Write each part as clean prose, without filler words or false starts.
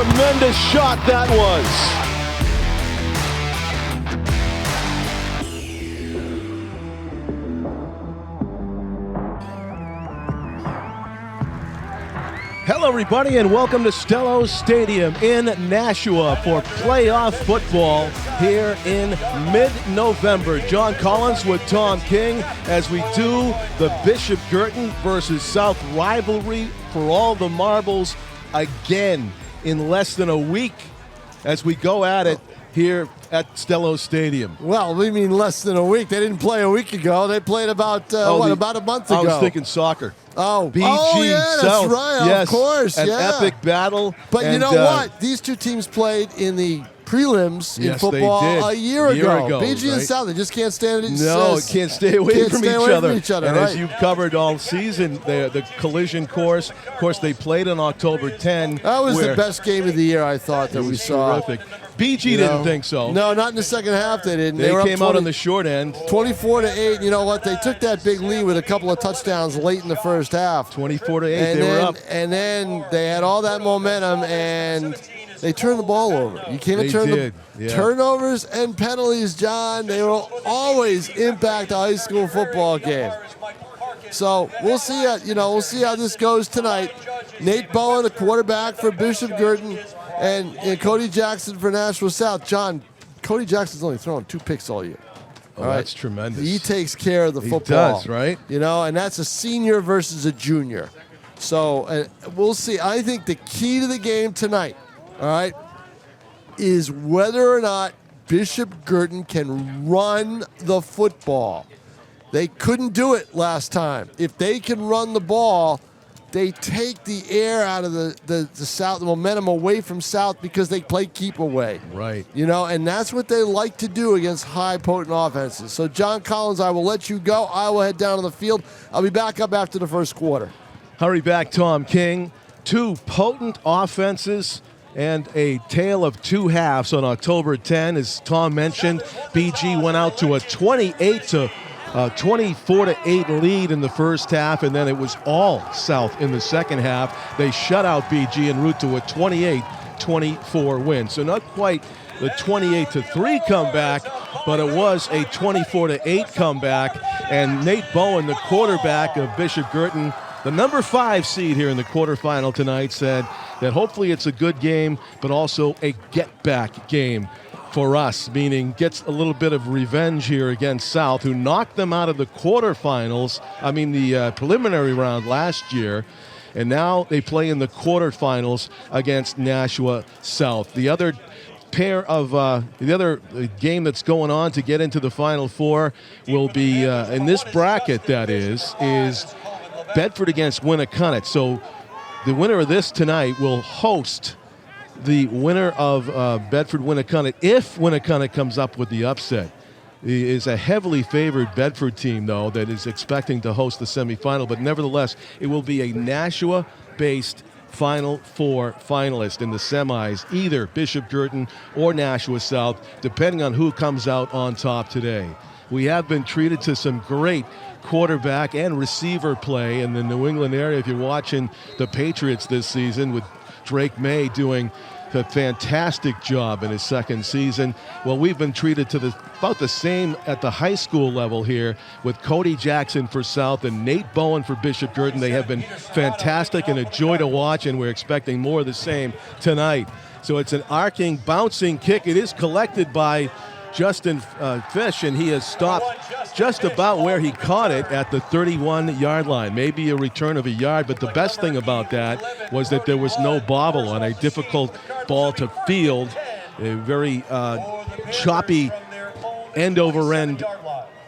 tremendous shot that was. Hello, everybody, and welcome to Stellos Stadium in Nashua for playoff football here in mid-November. John Collins with Tom King as we do the Bishop Guertin versus South rivalry for all the marbles again in less than a week as we go at it here at Stellos Stadium. Well, we mean less than a week. They didn't play a week ago. They played about a month ago. I was thinking soccer. Oh, BG yeah, South. that's right. Yes, of course, an yeah. epic battle. But and, you know what? These two teams played in the prelims in football they did. a year ago. BG right? and South, they just can't stand it. Can't stay away from each other. And right? as you've covered all season, the collision course. Of course, they played on October 10. That was the best game of the year, I thought, that we saw. Terrific. BG didn't think so. No, not in the second half. They didn't. They came out on the short end. 24-8. You know what? They took that big lead with a couple of touchdowns late in the first half. 24-8. They were up. And then they had all that momentum, and they turned the ball over. You can't turn turnovers and penalties, John. They will always impact a high school football game. So we'll see. We'll see how this goes tonight. Nate Bowen, the quarterback for Bishop Guertin, and Cody Jackson for Nashua South. John, Cody Jackson's only thrown 2 picks all year. Oh, that's tremendous. He takes care of the football. He does, right? And that's a senior versus a junior. So we'll see. I think the key to the game tonight, all right, is whether or not Bishop Guertin can run the football. They couldn't do it last time. If they can run the ball, they take the air out of the South, the momentum away from South because they play keep away. Right. And that's what they like to do against high, potent offenses. So, John Collins, I will let you go. I will head down to the field. I'll be back up after the first quarter. Hurry back, Tom King. 2 potent offenses and a tale of 2 halves on October 10. As Tom mentioned, BG went out to a 24-8 lead in the first half, and then it was all South in the second half. They shut out BG en route to a 28-24 win. So not quite the 28-3 comeback, but it was a 24-8 comeback. And Nate Bowen, the quarterback of Bishop Guertin, the number 5 seed here in the quarterfinal tonight, said that hopefully it's a good game, but also a get-back game for us, meaning gets a little bit of revenge here against South, who knocked them out of the quarterfinals, the preliminary round last year, and now they play in the quarterfinals against Nashua South. The other game that's going on to get into the Final Four will be, in this bracket that is Bedford against Winnacunnet. So the winner of this tonight will host the winner of Bedford-Winnacunnet, if Winnacunnet comes up with the upset. It is a heavily favored Bedford team, though, that is expecting to host the semifinal. But nevertheless, it will be a Nashua-based Final Four finalist in the semis, either Bishop Guertin or Nashua South, depending on who comes out on top today. We have been treated to some great quarterback and receiver play in the New England area. If you're watching the Patriots this season, with Drake May doing a fantastic job in his second season. Well, we've been treated to about the same at the high school level here with Cody Jackson for South and Nate Bowen for Bishop Guertin. They have been fantastic and a joy to watch, and we're expecting more of the same tonight. So it's an arcing, bouncing kick. It is collected by Justin Fish, and he has stopped just about where he caught it at the 31-yard line. Maybe a return of a yard, but the best thing about that was that there was no bobble on a difficult ball to field. A very choppy end-over-end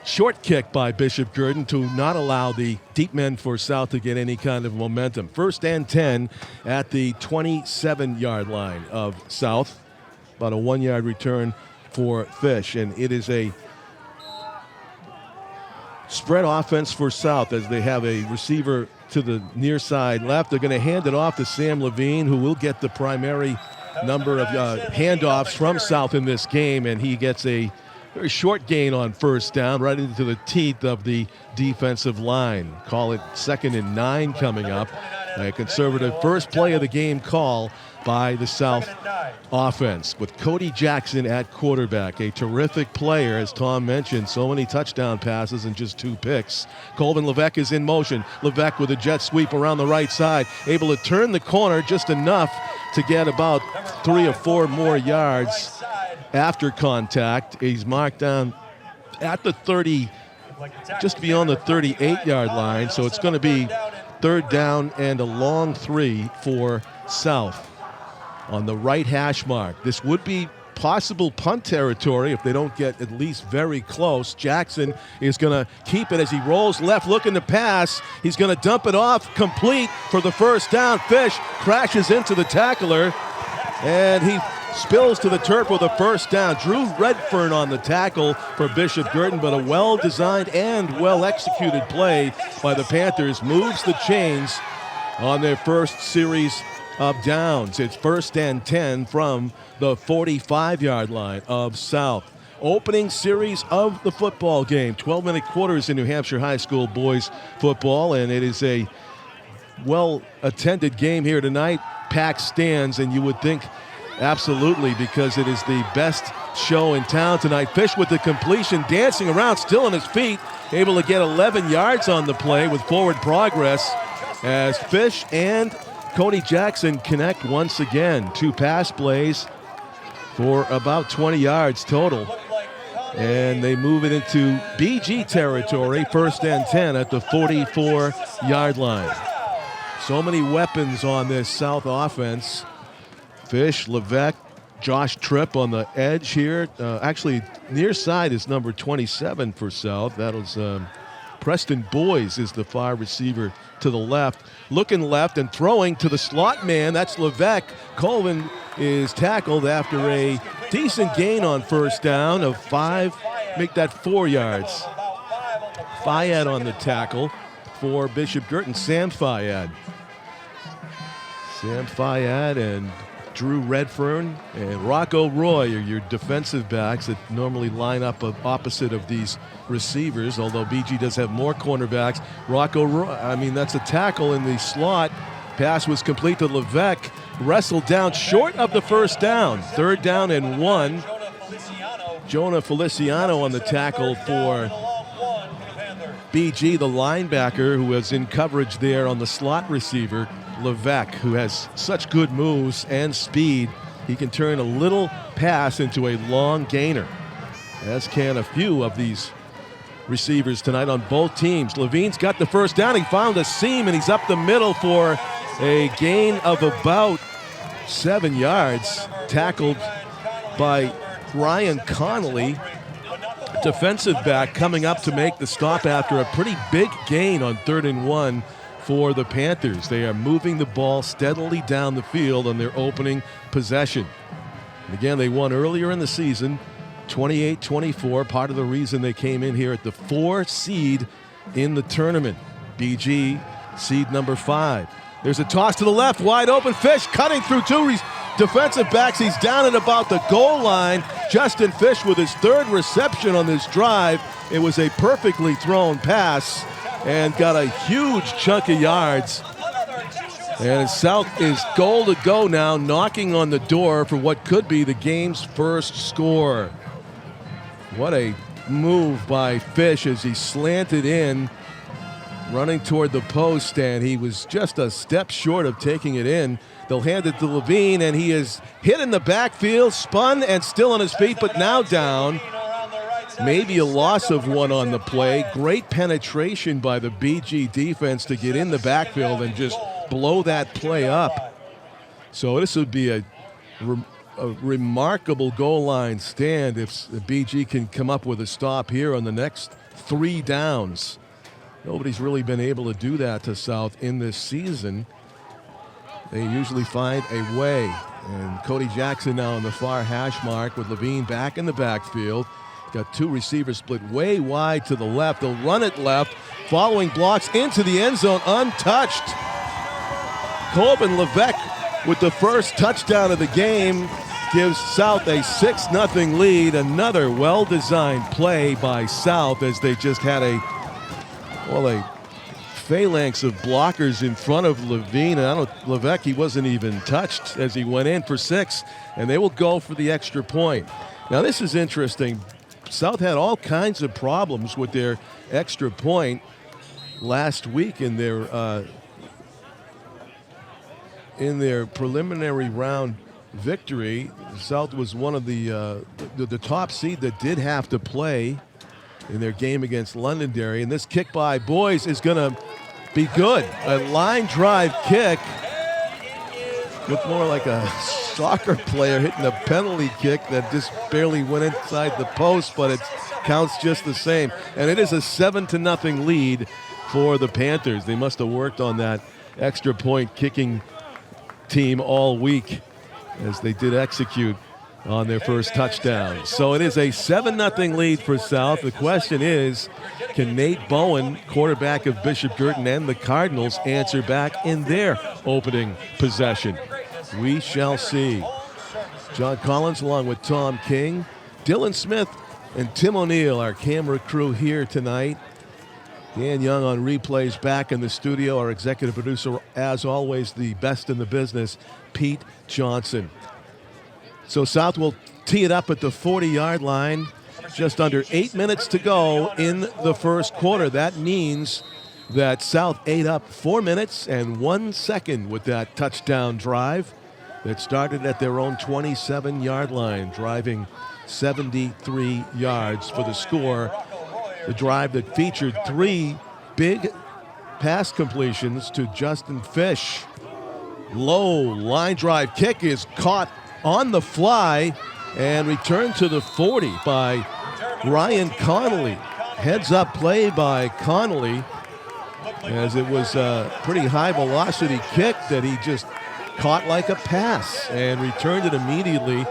short kick by Bishop Guertin to not allow the deep men for South to get any kind of momentum. 1st and 10 at the 27-yard line of South. About a 1-yard return for Fish, and it is a spread offense for South as they have a receiver to the near side left. They're going to hand it off to Sam Levine, who will get the primary number of handoffs from South in this game, and he gets a very short gain on 1st down right into the teeth of the defensive line. Call it 2nd and 9 coming up. A conservative first play of the game call by the South offense with Cody Jackson at quarterback. A terrific player, as Tom mentioned. So many touchdown passes and just 2 picks. Colvin Levesque is in motion. Levesque with a jet sweep around the right side. Able to turn the corner just enough to get about 3 or 4 more yards after contact. He's marked down at the 30, just beyond the 38-yard line. So it's going to be 3rd down and a long 3 for South on the right hash mark. This would be possible punt territory if they don't get at least very close. Jackson is going to keep it as he rolls left, looking to pass. He's going to dump it off, complete for the 1st down. Fish crashes into the tackler, and he spills to the turf with a 1st down. Drew Redfern on the tackle for Bishop Guertin, but a well-designed and well-executed play by the Panthers moves the chains on their first series of downs. It's 1st and 10 from the 45-yard line of South. Opening series of the football game. 12-minute quarters in New Hampshire high school boys football, and it is a well-attended game here tonight. Packed stands, and you would think absolutely, because it is the best show in town tonight. Fish with the completion, dancing around, still on his feet, able to get 11 yards on the play with forward progress as Fish and Cody Jackson connect once again. 2 pass plays for about 20 yards total. And they move it into BG territory, 1st and 10 at the 44-yard line. So many weapons on this South offense. Fish, Levesque, Josh Tripp on the edge here. Actually, near side is number 27 for South. That was Preston Boys is the far receiver to the left. Looking left and throwing to the slot man. That's Levesque. Colvin is tackled after a decent gain on 1st down of 5. Make that 4 yards. Fayad on the tackle for Bishop Guertin. Sam Fayad and Drew Redfern and Rocco Roy are your defensive backs that normally line up opposite of these receivers, although BG does have more cornerbacks. Rocco Roy, that's a tackle in the slot. Pass was complete to Levesque. Wrestled down short of the 1st down. 3rd down and 1. Jonah Feliciano on the tackle for BG, the linebacker who was in coverage there on the slot receiver. Levesque, who has such good moves and speed, he can turn a little pass into a long gainer, as can a few of these receivers tonight on both teams. Levine's got the 1st down. He found a seam, and he's up the middle for a gain of about 7 yards. Tackled by Ryan Connolly, defensive back, coming up to make the stop after a pretty big gain on 3rd and 1. For the Panthers. They are moving the ball steadily down the field on their opening possession. And again, they won earlier in the season, 28-24. Part of the reason they came in here at the 4 seed in the tournament. BG, seed number 5. There's a toss to the left, wide open. Fish cutting through 2 defensive backs. He's down at about the goal line. Justin Fish with his 3rd reception on this drive. It was a perfectly thrown pass and got a huge chunk of yards. And South is goal to go now, knocking on the door for what could be the game's first score. What a move by Fish as he slanted in, running toward the post, and he was just a step short of taking it in. They'll hand it to Levine, and he is hit in the backfield, spun and still on his feet, but now down. Maybe a loss of 1 on the play. Great penetration by the BG defense to get in the backfield and just blow that play up. So this would be a remarkable goal line stand if the BG can come up with a stop here on the next 3 downs. Nobody's really been able to do that to South in this season. They usually find a way. And Cody Jackson now on the far hash mark with Levine back in the backfield. Got 2 receivers split way wide to the left. They'll run it left. Following blocks into the end zone untouched. Colvin Levesque with the 1st touchdown of the game gives South a 6-0 lead. Another well-designed play by South as they just had a phalanx of blockers in front of Levine. Levesque, he wasn't even touched as he went in for 6, and they will go for the extra point. Now this is interesting. South had all kinds of problems with their extra point last week in their preliminary round victory. South was one of the top seed that did have to play in their game against Londonderry, and this kick by Boys is going to be good. A line drive kick. Looked more like a soccer player hitting a penalty kick that just barely went inside the post, but it counts just the same. And it is a 7-0 lead for the Panthers. They must have worked on that extra point kicking team all week as they did execute on their first touchdown. So it is a 7-0 lead for South. The question is, can Nate Bowen, quarterback of Bishop Guertin and the Cardinals, answer back in their opening possession? We shall see. John Collins along with Tom King, Dylan Smith, and Tim O'Neill, our camera crew here tonight. Dan Young on replays back in the studio. Our executive producer, as always, the best in the business, Pete Johnson. So South will tee it up at the 40-yard line. Just under 8 minutes to go in the first quarter. That means that South ate up 4 minutes and 1 second with that touchdown drive that started at their own 27-yard line, driving 73 yards for the score. The drive that featured 3 big pass completions to Justin Fish. Low line drive kick is caught on the fly and returned to the 40 by Ryan Connolly. Heads up play by Connolly, as it was a pretty high velocity kick that he just caught like a pass and returned it immediately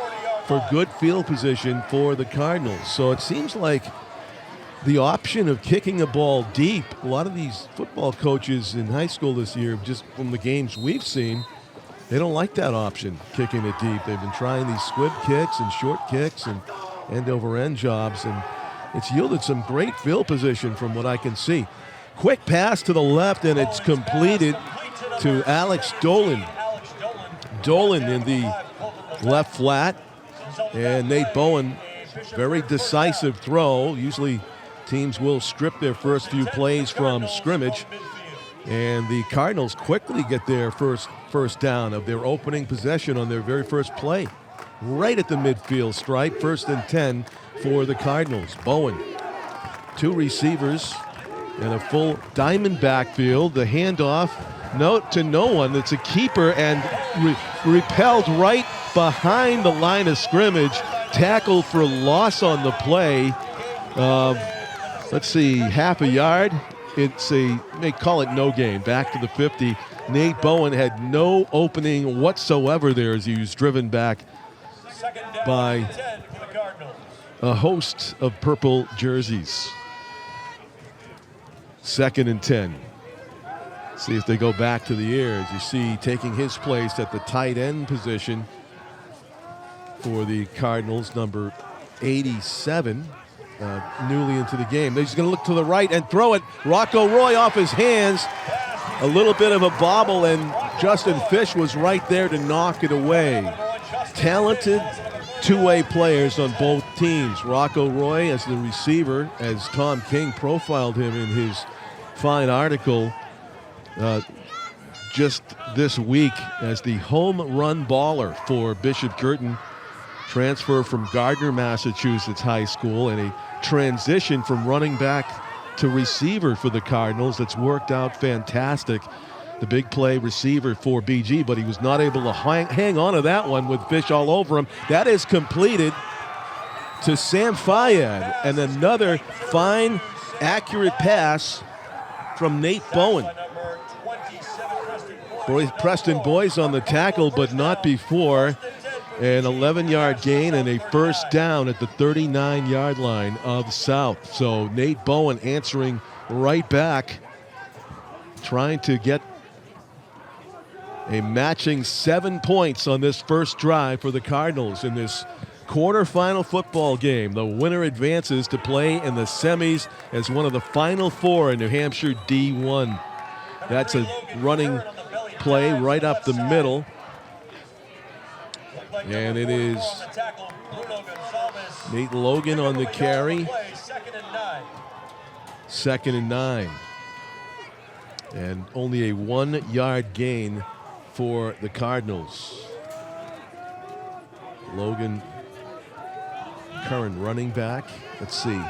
for good field position for the Cardinals. So it seems like the option of kicking a ball deep, a lot of these football coaches in high school this year, just from the games we've seen, they don't like that option, kicking it deep. They've been trying these squib kicks and short kicks and end-over-end jobs, and it's yielded some great field position from what I can see. Quick pass to the left, and it's completed to Alex Dolan. Dolan in the left flat, and Nate Bowen, very decisive throw. Usually teams will strip their first few plays from scrimmage, and the Cardinals quickly get their first down of their opening possession on their very first play. Right at the midfield stripe, 1st and 10 for the Cardinals. Bowen, 2 receivers and a full diamond backfield. The handoff, to no one. It's a keeper and repelled right behind the line of scrimmage. Tackled for loss on the play. Let's see, half a yard. They call it no gain, back to the 50. Nate Bowen had no opening whatsoever there as he was driven back by a host of purple jerseys. 2nd and 10. See if they go back to the air. As you see, taking his place at the tight end position for the Cardinals, number 87. Newly into the game. He's going to look to the right and throw it. Rocco Roy off his hands. A little bit of a bobble, and Justin Fish was right there to knock it away. Talented two-way players on both teams. Rocco Roy as the receiver, as Tom King profiled him in his fine article just this week as the home run baller for Bishop Guertin. Transfer from Gardner, Massachusetts High School, and a transition from running back to receiver for the Cardinals that's worked out fantastic. The big play receiver for BG, but he was not able to hang on to that one with Fish all over him. That is completed to Sam Fayed, and another fine, accurate pass from Nate Bowen. Preston Boyce on the tackle, but not before. An 11-yard gain and a first down at the 39-yard line of South. So Nate Bowen answering right back, trying to get a matching 7 points on this first drive for the Cardinals in this quarterfinal football game. The winner advances to play in the semis as one of the final 4 in New Hampshire D1. That's a running play right up the middle. And it is Nate Logan on the carry. 2nd and 9. And only a 1-yard gain for the Cardinals. Logan, current running back. Let's see.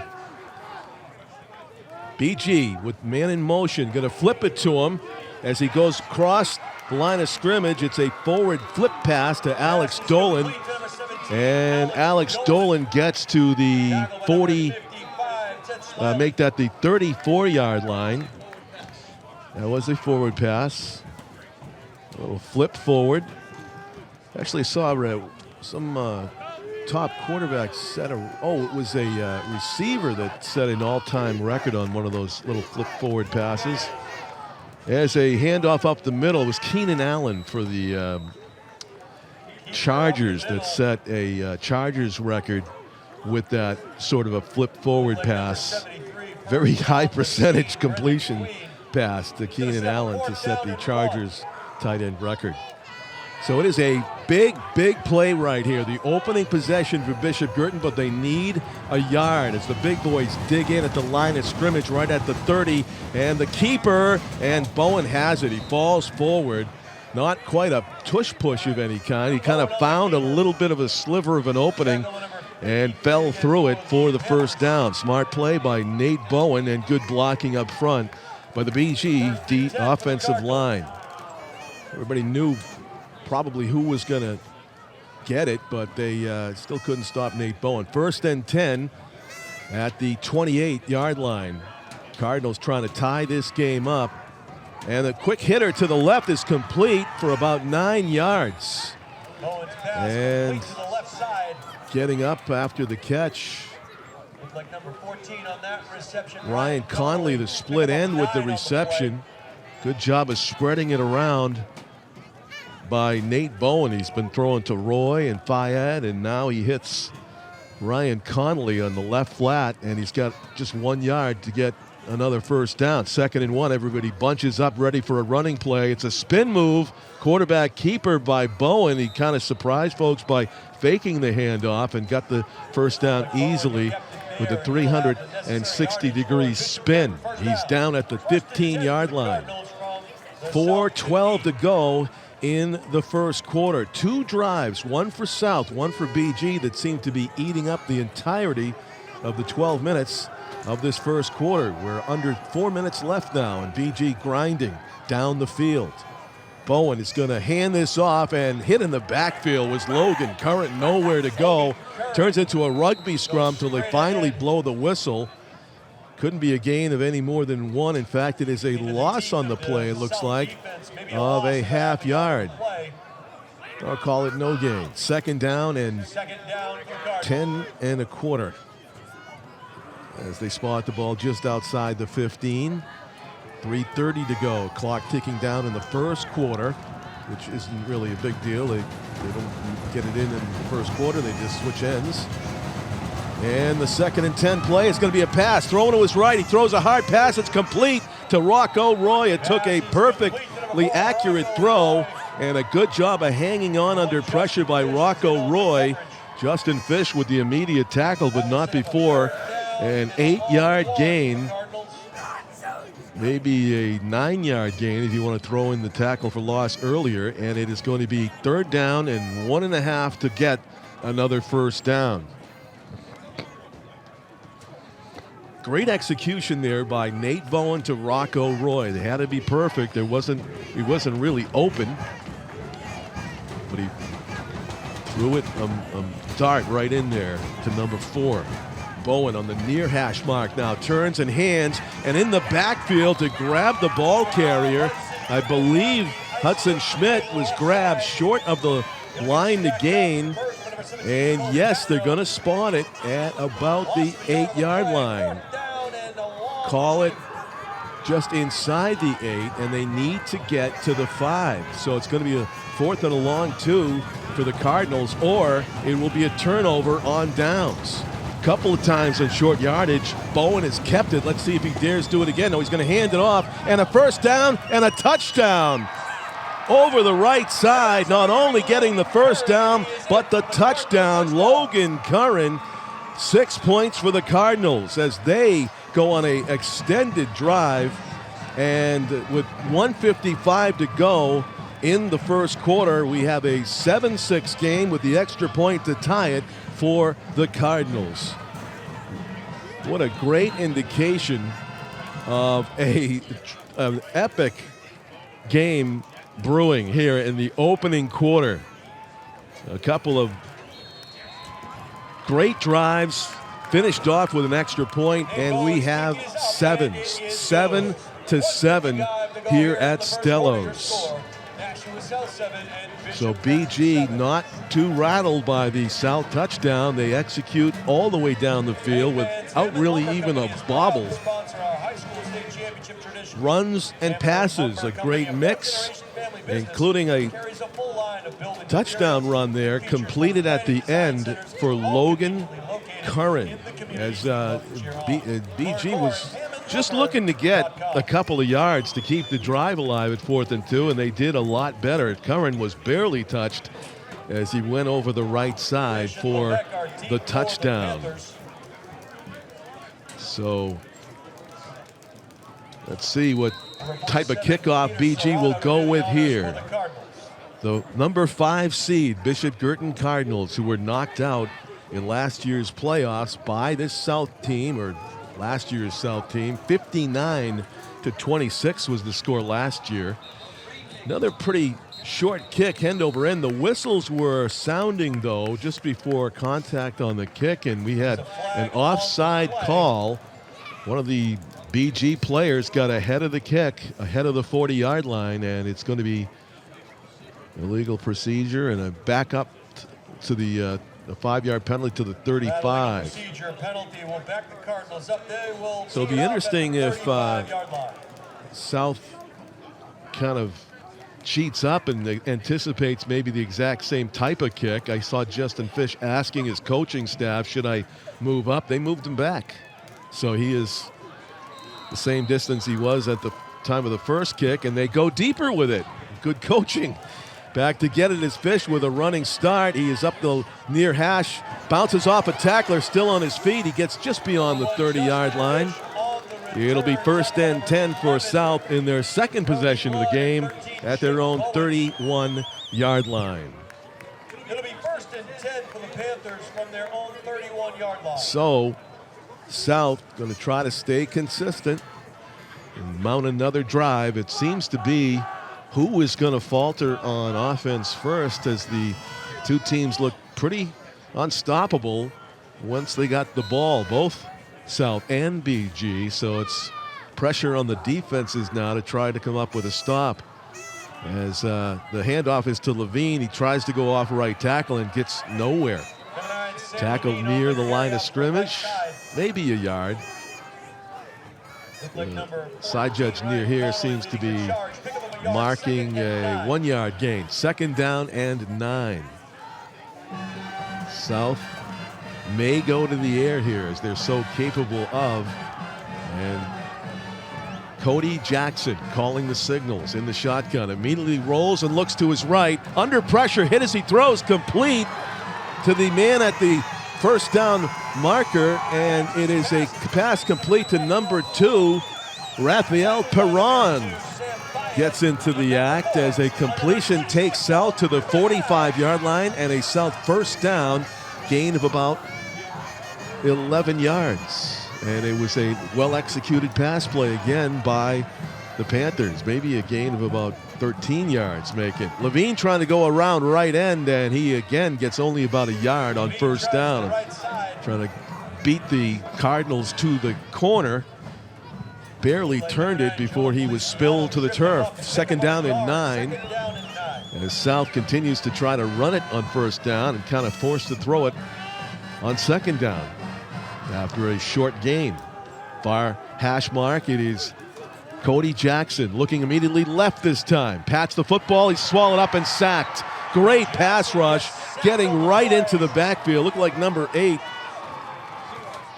BG with man in motion, going to flip it to him as he goes across the line of scrimmage. It's a forward flip pass to Alex Dolan. And Alex Dolan gets to the 40, make that the 34-yard line. That was a forward pass. A little flip forward. Actually saw some top quarterback set a, it was a receiver that set an all-time record on one of those little flip forward passes. As a handoff up the middle, it was Keenan Allen for the Chargers that set a Chargers record with that sort of a flip forward pass. Very high percentage completion pass to Keenan Allen to set the Chargers tight end record. So it is a big, big play right here. The opening possession for Bishop Guertin, but they need a yard as the big boys dig in at the line of scrimmage right at the 30. And the keeper, and Bowen has it. He falls forward. Not quite a tush push of any kind. He kind of found a little bit of a sliver of an opening and fell through it for the first down. Smart play by Nate Bowen and good blocking up front by the BG offensive line. Everybody knew probably who was going to get it, but they still couldn't stop Nate Bowen. 1st and 10 at the 28-yard line. Cardinals trying to tie this game up. And the quick hitter to the left is complete for about 9 yards. And getting up after the catch, Ryan Conley, the split end with the reception. Good job of spreading it around by Nate Bowen. He's been throwing to Roy and Fayed, and now he hits Ryan Conley on the left flat, and he's got just 1 yard to get another first down. 2nd and 1, everybody bunches up ready for a running play. It's a spin move, quarterback keeper by Bowen. He kind of surprised folks by faking the handoff and got the first down easily with a 360-degree spin. He's down at the 15-yard line. 4:12 to go in the first quarter. 2 drives, one for South, one for BG, that seemed to be eating up the entirety of the 12 minutes of this first quarter. We're under 4 minutes left now, and BG grinding down the field. Bowen is going to hand this off, and hit in the backfield was Logan. Current nowhere to go. Turns into a rugby scrum till they finally blow the whistle. Couldn't be a gain of any more than 1. In fact, it is a loss on the play, it looks like, of a half yard. I'll call it no gain. 2nd down and 10 1/4. As they spot the ball just outside the 15. 3:30 to go. Clock ticking down in the first quarter, which isn't really a big deal. They don't get it in the first quarter. They just switch ends. And the 2nd and 10 play is going to be a pass. Thrown to his right. He throws a hard pass. It's complete to Rocco Roy. It took a perfectly accurate throw and a good job of hanging on under pressure by Rocco Roy. Justin Fish with the immediate tackle, but not before. An 8-yard gain. Maybe a 9-yard gain if you want to throw in the tackle for loss earlier. And it is going to be 3rd down and 1.5 to get another first down. Great execution there by Nate Bowen to Rocco Roy. They had to be perfect. He wasn't really open, but he threw it a dart right in there to number 4. Bowen on the near hash mark now turns and hands, and in the backfield to grab the ball carrier. I believe Hudson Schmidt was grabbed short of the line to gain. And yes, they're going to spot it at about the 8-yard line. Call it just inside the 8, and they need to get to the 5. So it's going to be a 4th and a long 2 for the Cardinals, or it will be a turnover on downs. couple of times in short yardage. Bowen has kept it. Let's see if he dares do it again. No, he's going to hand it off. And a first down and a touchdown. Over the right side, not only getting the first down, but the touchdown. Logan Curran, 6 points for the Cardinals as they go on an extended drive. And with 1:55 to go in the first quarter, we have a 7-6 game with the extra point to tie it for the Cardinals. What a great indication of an epic game brewing here in the opening quarter. A couple of great drives, finished off with an extra point, and we have 7-7 here at Stellos. So BG not too rattled by the South touchdown. They execute all the way down the field without really even a bobble. Runs and passes, a great mix, including a touchdown run there completed at the end for Logan Curran, as BG was just looking to get a couple of yards to keep the drive alive at 4th and 2, and they did a lot better. Curran was barely touched as he went over the right side for the touchdown. So let's see what type of kickoff BG will go with here. The number 5 seed, Bishop Guertin Cardinals, who were knocked out in last year's playoffs by this South team, or last year's South team. 59-26 was the score last year. Another pretty short kick, end over end. The whistles were sounding, though, just before contact on the kick, and we had an offside call. One of the BG players got ahead of the kick, ahead of the 40-yard line, and it's going to be illegal procedure and a backup to the 5-yard penalty to the 35. So it'll be interesting if South kind of cheats up and anticipates maybe the exact same type of kick. I saw Justin Fish asking his coaching staff, should I move up? They moved him back. So he is the same distance he was at the time of the first kick, and they go deeper with it. Good coaching. Back to get it is Fish with a running start. He is up the near hash, bounces off a tackler, still on his feet. He gets just beyond the 30-yard line. It'll be 1st and 10 for South in their second possession of the game at their own 31-yard line. It'll be 1st and 10 for the Panthers from their own 31-yard line. So South going to try to stay consistent and mount another drive. It seems to be who is going to falter on offense first, as the two teams look pretty unstoppable once they got the ball, both South and BG. So it's pressure on the defenses now to try to come up with a stop. As the handoff is to Levine, he tries to go off right tackle and gets nowhere. Tackled near the line of scrimmage, maybe a yard. Side judge near here seems to be marking a 1-yard gain. 2nd down and 9. South may go to the air here, as they're so capable of. And Cody Jackson calling the signals in the shotgun. Immediately rolls and looks to his right. Under pressure, hit as he throws, complete to the man at the first down marker, and it is a pass complete to number 2, Rafael Perron. Gets into the act as a completion takes South to the 45-yard line, and a South first down, gain of about 11 yards. And it was a well-executed pass play again by the Panthers. Maybe a gain of about 13 yards make it. Levine trying to go around right end, and he again gets only about a yard on first down. Trying to beat the Cardinals to the corner. Barely turned it before he was spilled to the turf. 2nd down and 9. As South continues to try to run it on first down and kind of forced to throw it on 2nd down after a short gain. Far hash mark, it is Cody Jackson looking immediately left this time. Pats the football, he's swallowed up and sacked. Great pass rush, getting right into the backfield. Looked like number 8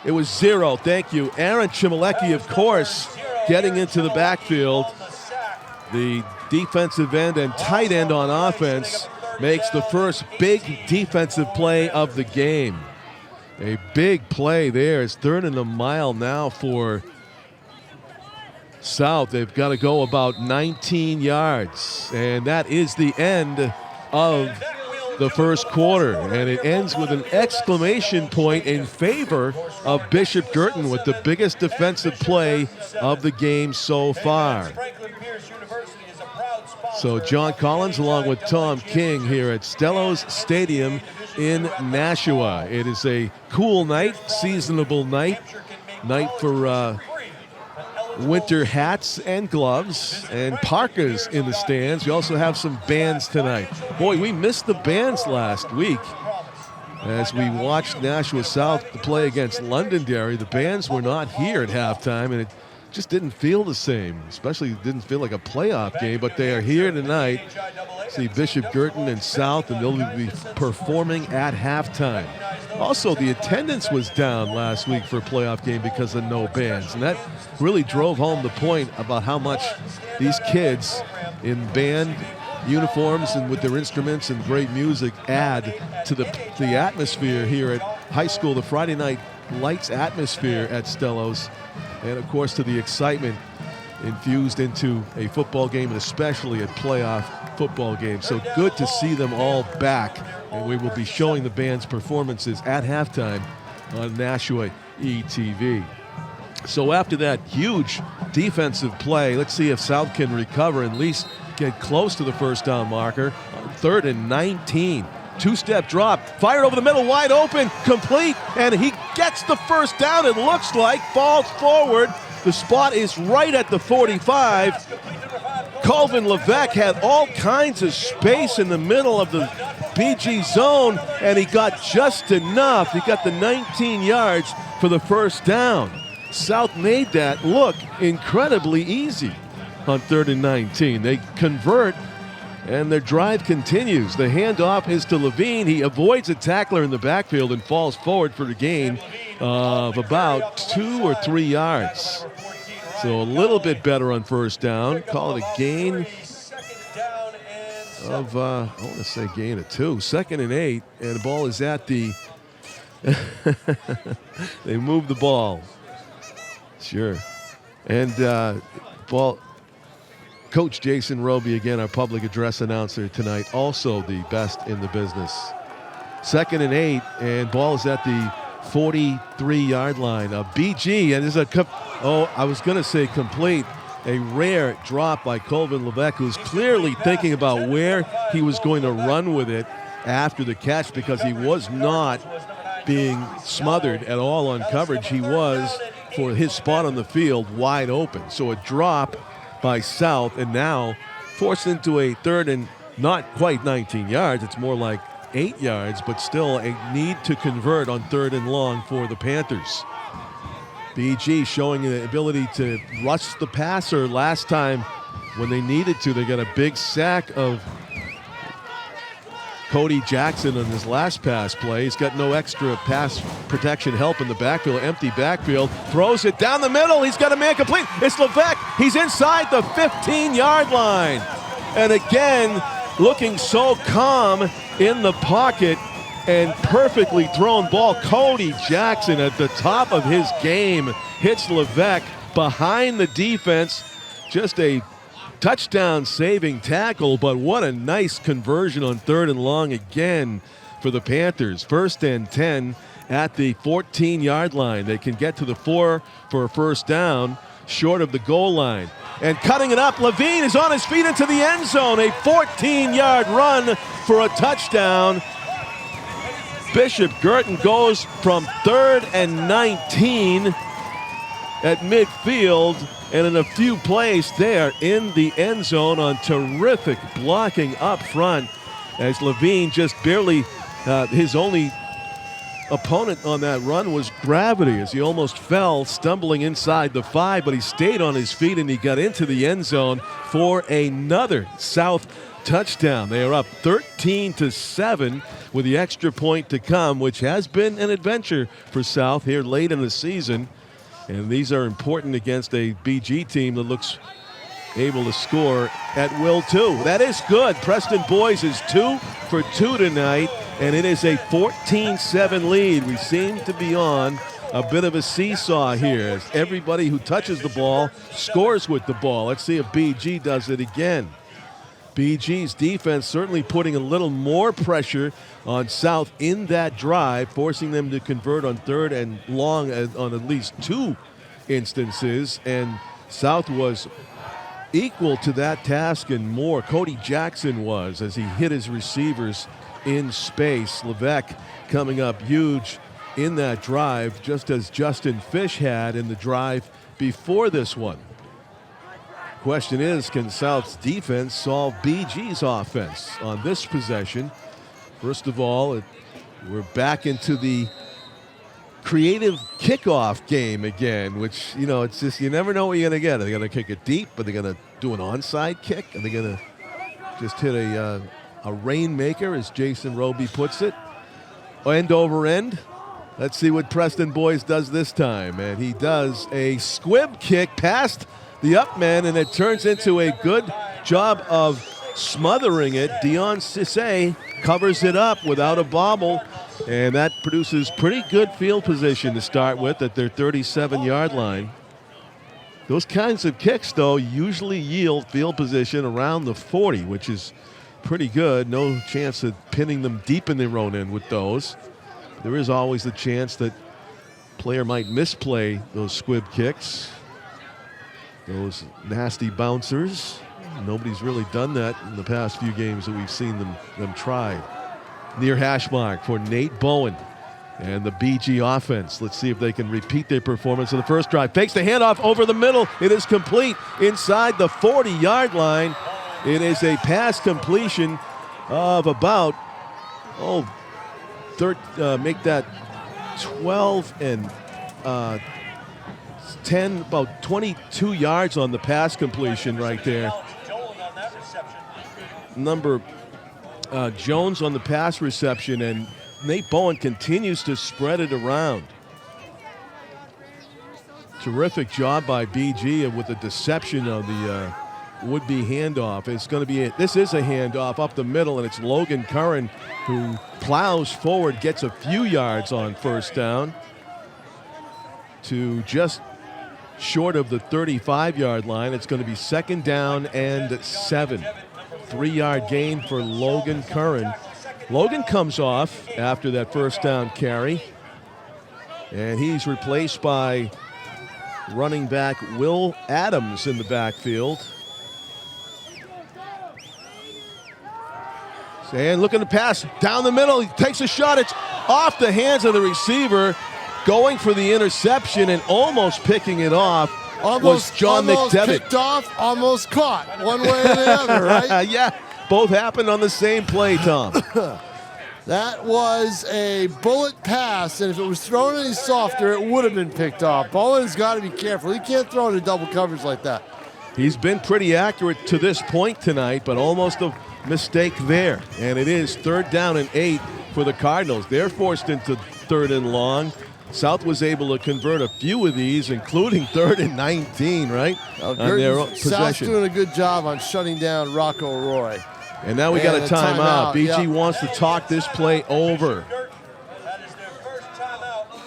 It was 0. Thank you. Aaron Chmielewski, of course, getting into the backfield. The defensive end and tight end on offense makes the first big defensive play of the game. A big play there. It's 3rd and a mile now for South. They've got to go about 19 yards. And that is the end of the first quarter. And it ends with an exclamation point in favor of Bishop Guertin with the biggest defensive play of the game so far. So John Collins along with Tom King here at Stellos Stadium in Nashua. It is a cool night, seasonable night for winter hats and gloves and parkas in the stands. We also have some bands tonight. Boy, we missed the bands last week. As we watched Nashua South play against Londonderry, the bands were not here at halftime, and it just didn't feel the same. Especially it didn't feel like a playoff game, but they are here tonight. See Bishop Guertin and South, and they'll be performing at halftime. Also, the attendance was down last week for a playoff game because of no bands, and that really drove home the point about how much these kids in band uniforms and with their instruments and great music add to the atmosphere here at high school, the Friday night lights atmosphere at Stellos, and of course to the excitement infused into a football game, and especially a playoff football game. So good to see them all back, and we will be showing the band's performances at halftime on Nashua ETV. So after that huge defensive play, let's see if South can recover and at least get close to the first down marker on 3rd and 19. Two-step drop, fired over the middle, wide open, complete, and he gets the first down, it looks like, falls forward. The spot is right at the 45. Colvin Levesque had all kinds of space in the middle of the BG zone, and he got just enough. He got the 19 yards for the first down. South made that look incredibly easy on 3rd and 19. They convert, and their drive continues. The handoff is to Levine. He avoids a tackler in the backfield and falls forward for a gain of about 2 or 3 yards. So a little bit better on first down. Call it a gain of, I want to say gain of 2. 2nd and 8, and the ball is at the, they move the ball. Sure. And ball, Coach Jason Roby, again, our public address announcer tonight, also the best in the business. 2nd and 8, and ball is at the 43-yard line. A BG, and there's I was going to say complete. A rare drop by Colvin Levesque, who's clearly thinking about where he was going to run with it after the catch, because he was not being smothered at all on coverage. He was, for his spot on the field, wide open. So a drop by South, and now forced into a 3rd and not quite 19 yards. It's more like 8 yards, but still a need to convert on 3rd and long for the Panthers. BG showing the ability to rush the passer. Last time when they needed to, they got a big sack of Cody Jackson on his last pass play. He's got no extra pass protection help in the backfield. Empty backfield. Throws it down the middle. He's got a man complete. It's Levesque. He's inside the 15-yard line. And again, looking so calm in the pocket, and perfectly thrown ball. Cody Jackson at the top of his game hits Levesque behind the defense. Just a touchdown saving tackle, but what a nice conversion on 3rd and long again for the Panthers. 1st and 10 at the 14-yard line. They can get to the 4 for a first down, short of the goal line. And cutting it up, Levine is on his feet into the end zone. A 14-yard run for a touchdown. Bishop Guertin goes from 3rd and 19 at midfield, and in a few plays there in the end zone on terrific blocking up front, as Levine just barely, his only opponent on that run was gravity, as he almost fell stumbling inside the 5, but he stayed on his feet and he got into the end zone for another South touchdown. They are up 13-7 with the extra point to come, which has been an adventure for South here late in the season. And these are important against a BG team that looks able to score at will too. That is good. Preston Boys is 2 for 2 tonight, and it is a 14-7 lead. We seem to be on a bit of a seesaw here as everybody who touches the ball scores with the ball. Let's see if BG does it again. BG's defense certainly putting a little more pressure on South in that drive, forcing them to convert on 3rd and long on at least 2 instances, and South was equal to that task and more. Cody Jackson was, as he hit his receivers in space. Levesque coming up huge in that drive, just as Justin Fish had in the drive before this one. Question is, can South's defense solve BG's offense on this possession? First of all, we're back into the creative kickoff game again, which, you know, it's just, you never know what you're going to get. Are they going to kick it deep? Are they going to do an onside kick? Are they going to just hit a rainmaker, as Jason Roby puts it? End over end. Let's see what Preston Boys does this time. And he does a squib kick past the up man, and it turns into a good job of smothering it. Dion Cisse covers it up without a bobble, and that produces pretty good field position to start with at their 37-yard line. Those kinds of kicks, though, usually yield field position around the 40, which is pretty good. No chance of pinning them deep in their own end with those. There is always the chance that player might misplay those squib kicks, those nasty bouncers. Nobody's really done that in the past few games that we've seen them try. Near hash mark for Nate Bowen and the BG offense. Let's see if they can repeat their performance of the first drive. Fakes the handoff over the middle. It is complete inside the 40-yard line. It is a pass completion of about, make that 12 and 10, about 22 yards on the pass completion right there. Number Jones on the pass reception, and Nate Bowen continues to spread it around. Terrific job by BG with the deception of the would-be handoff. It's going to be this is a handoff up the middle, and it's Logan Curran who plows forward, gets a few yards on first down to just short of the 35-yard line. It's going to be 2nd down and 7. 3-yard gain for Logan Curran. Logan comes off after that first down carry, and he's replaced by running back Will Adams in the backfield. And looking to pass down the middle. He takes a shot. It's off the hands of the receiver. Going for the interception and almost picking it off was John McDevitt. Picked off, almost caught. One way or the other, right? Yeah, both happened on the same play, Tom. That was a bullet pass, and if it was thrown any softer, it would have been picked off. Bowen's got to be careful. He can't throw into double coverage like that. He's been pretty accurate to this point tonight, but almost a mistake there. And it is 3rd down and 8 for the Cardinals. They're forced into 3rd and long. South was able to convert a few of these, including 3rd and 19, right? On their possession. South's doing a good job on shutting down Rocco Roy. And now we got a timeout. BG wants to talk this play over. That is their first timeout of the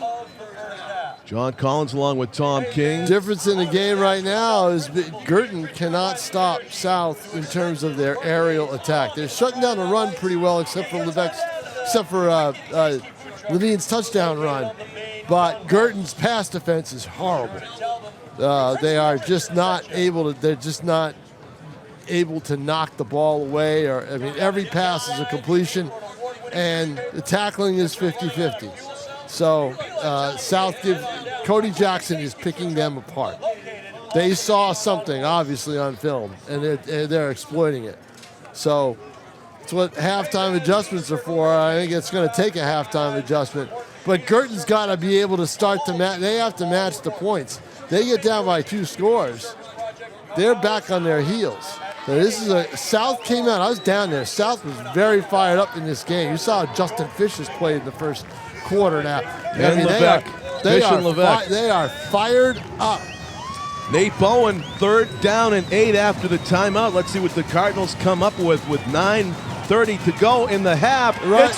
first half. John Collins along with Tom King. Difference in the game right now is that Guertin cannot stop South in terms of their aerial attack. They're shutting down the run pretty well, except for Levine's touchdown run. But Guertin's pass defense is horrible. They are just not able to. They're just not able to knock the ball away. Or every pass is a completion, and the tackling is 50-50. So Cody Jackson is picking them apart. They saw something obviously on film, and they're exploiting it. So it's what halftime adjustments are for. I think it's going to take a halftime adjustment. But Guertin's got to be able to start to match. They have to match the points. They get down by 2 scores, they're back on their heels. So this is South came out. I was down there. South was very fired up in this game. You saw Justin Fishers played in the first quarter now. And Levesque. Fish and Levesque. They are fired up. Nate Bowen, 3rd down and 8 after the timeout. Let's see what the Cardinals come up with 9:30 to go in the half. Right.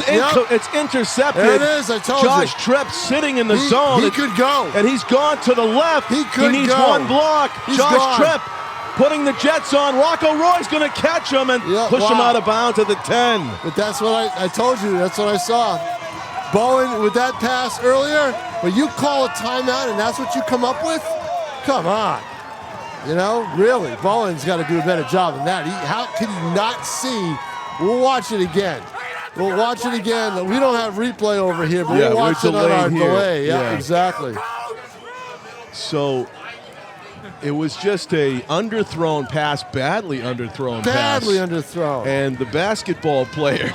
It's intercepted. There it is. I told Josh you. Tripp sitting in the zone. He could go. And he's gone to the left. He could needs go. one block. He's Josh gone. Tripp putting the Jets on. Rocco Roy's going to catch him and push him out of bounds at the 10. But that's what I told you. That's what I saw. Bowen with that pass earlier, but you call a timeout and that's what you come up with? Come on. You know, really, Bowen's got to do a better job than that. How can you not see? We'll watch it again. We'll watch it again. We don't have replay over here, but we'll watch it on our delay. Yeah, exactly. So it was just a underthrown pass, badly underthrown pass. Badly underthrown. And the basketball player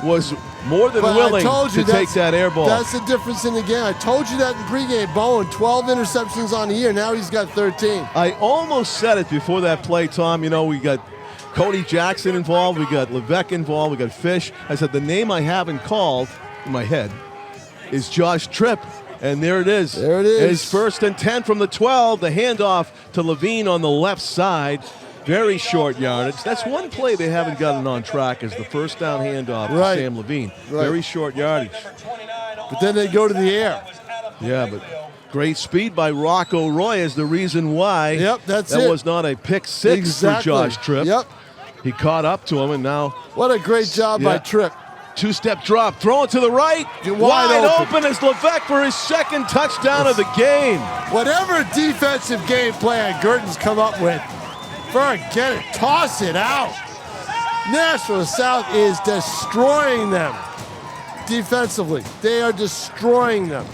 was more than But willing I told you to take that air ball. That's the difference in the game. I told you that in pregame. Bowen, 12 interceptions on the year. Now he's got 13. I almost said it before that play, Tom. You know, we got Cody Jackson involved. We got Levesque involved. We got Fish. I said the name I haven't called in my head is Josh Tripp. And there it is. There it is. It's 1st and 10 from the 12. The handoff to Levine on the left side. Very short yardage. That's one play they haven't gotten on track is the first down handoff to Sam Levine. Right. Very short yardage. But then they go to the air. Yeah, but great speed by Rocco Roy is the reason why. Yep, that was not a pick six for Josh Tripp. Yep. He caught up to him, and now. What a great job by Tripp. 2-step drop, throwing to the right. Wide open is Levesque for his 2nd touchdown of the game. Whatever defensive game plan Guertin's come up with, forget it. Toss it out. Nashua South is destroying them defensively. They are destroying them.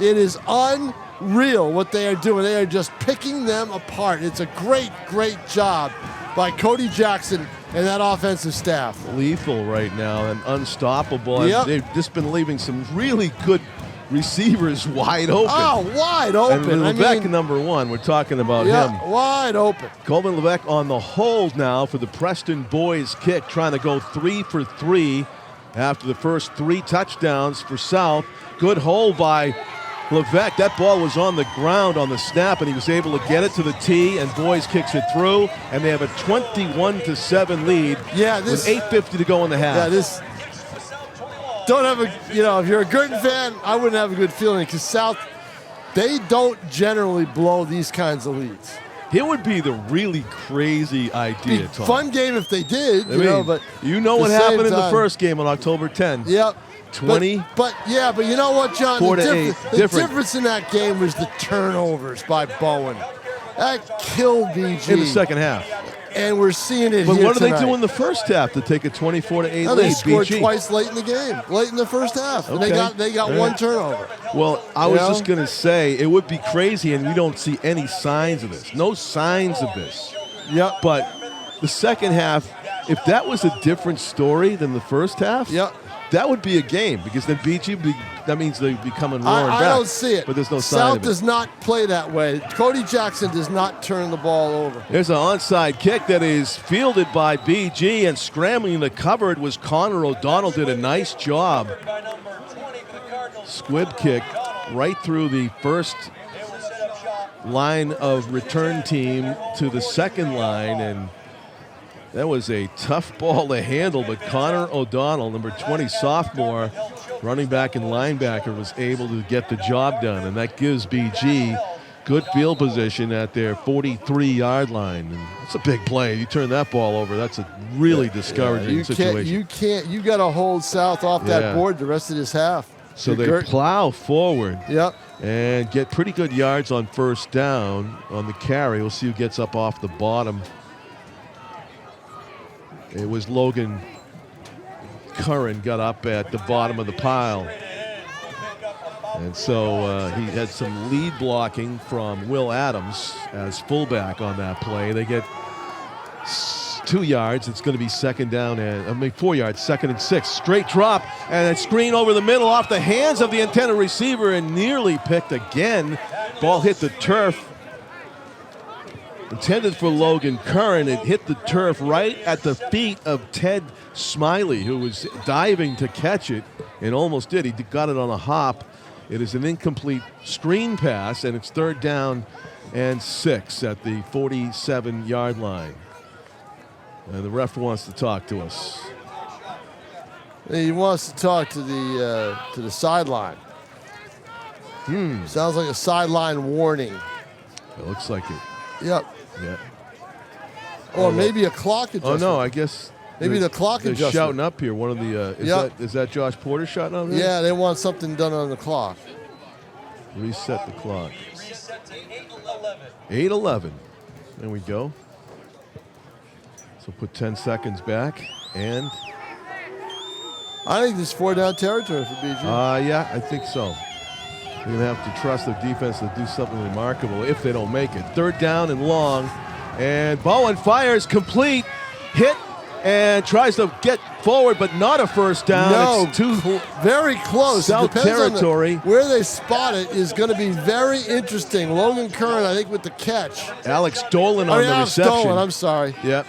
It is unreal what they are doing. They are just picking them apart. It's a great, great job by Cody Jackson and that offensive staff. Lethal right now and unstoppable. Yep. They've just been leaving some really good receivers wide open. Oh, wide open. And Levesque, number 1, we're talking about him. Wide open. Colvin Levesque on the hold now for the Preston boys kick, trying to go 3 for 3 after the first 3 touchdowns for South. Good hold by Levesque. That ball was on the ground on the snap, and he was able to get it to the tee, and boys kicks it through, and they have a 21-7 lead with 8:50 to go in the half. Yeah, this don't have a, if you're a Guertin fan, I wouldn't have a good feeling because South, they don't generally blow these kinds of leads. Here would be the really crazy idea, Tom. Fun game if they did, but you know what happened in the first game on October 10th. Yep. 20. But you know what, John? 4 to 8. The difference in that game was the turnovers by Bowen. That killed BG. In the second half. And we're seeing it But here what did they tonight. do in the first half to take a 24-8 lead? They scored BG. twice late in the game, late in the first half. Okay. And they got one turnover. Well, I was just going to say, it would be crazy, and we don't see any signs of this. No signs of this. Yep. But the second half, if that was a different story than the first half, that would be a game because then BG, that means they'd be coming roaring back. I don't see it. But there's no sign South of it. does not play that way. Cody Jackson does not turn the ball over. There's an onside kick that is fielded by BG, and scrambling to cover it was Connor O'Donnell. Did a nice job. Squib kick right through the first line of return team to the second line, and that was a tough ball to handle, but Connor O'Donnell, number 20 sophomore, running back and linebacker, was able to get the job done, and that gives BG good field position at their 43-yard line. And it's a big play. You turn that ball over, that's a really discouraging situation. You got to hold South off that board the rest of this half. So they plow forward and get pretty good yards on first down on the carry. We'll see who gets up off the bottom. It was Logan Curran got up at the bottom of the pile. And so he had some lead blocking from Will Adams as fullback on that play. They get 2 yards. It's going to be 4 yards, 2nd and 6. Straight drop and a screen over the middle off the hands of the intended receiver and nearly picked again. Ball hit the turf. intended for Logan Curran. It hit the turf right at the feet of Ted Smiley, who was diving to catch it and almost did. He got it on a hop. It is an incomplete screen pass, and it's 3rd down and 6 at the 47-yard line. And the ref wants to talk to us. He wants to talk to the sideline. Sounds like a sideline warning. It looks like it. Yep. Yeah. Or maybe a clock adjustment. Oh no, I guess maybe the clock they're adjustment. shouting up here. One of the is that Josh Porter shouting up there? Yeah, they want something done on the clock. Reset the clock. Reset to 8:11. 8:11. There we go. So put 10 seconds back, and I think this is 4-down territory for BG. yeah, I think so. You're gonna have to trust the defense to do something remarkable if they don't make it. 3rd down and long, and Bowen fires complete, hit, and tries to get forward, but not a first down. No, It's too very close. South Depends on territory. where they spot it is going to be very interesting. Logan Curran, I think, with the catch. Alex Dolan on the Alex reception. Dolan, I'm sorry. Yep.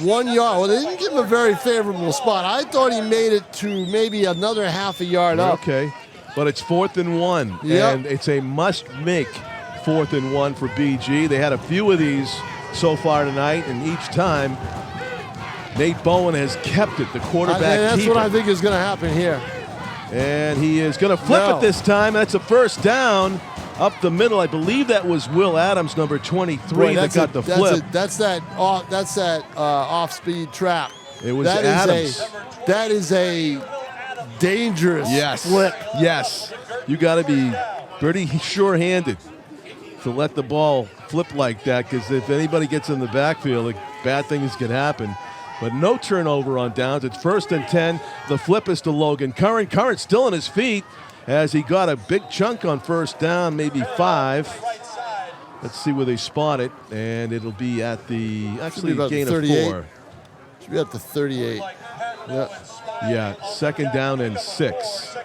1 yard. Well, they didn't give him a very favorable spot. I thought he made it to maybe another half a yard up. Okay, but it's 4th and 1, Yep. and it's a must-make 4th and 1 for BG. They had a few of these so far tonight, and each time Nate Bowen has kept it, the quarterback That's keeper. what I think is going to happen here. And he is going to flip No. it this time. That's a first down up the middle. I believe that was Will Adams, number 23, that got the flip. That's that off-speed trap. It was That is Adams. that is a dangerous flip. Yes. You got to be pretty sure-handed to let the ball flip like that, because if anybody gets in the backfield, bad things can happen. But no turnover on downs. It's 1st and 10. The flip is to Logan Curran. Curran's still on his feet as he got a big chunk on 1st down, maybe 5. Let's see where they spot it, and it'll be at the actually about gain the of 38. 4. Should be at the 38. Yeah. Yeah, 2nd down and 6.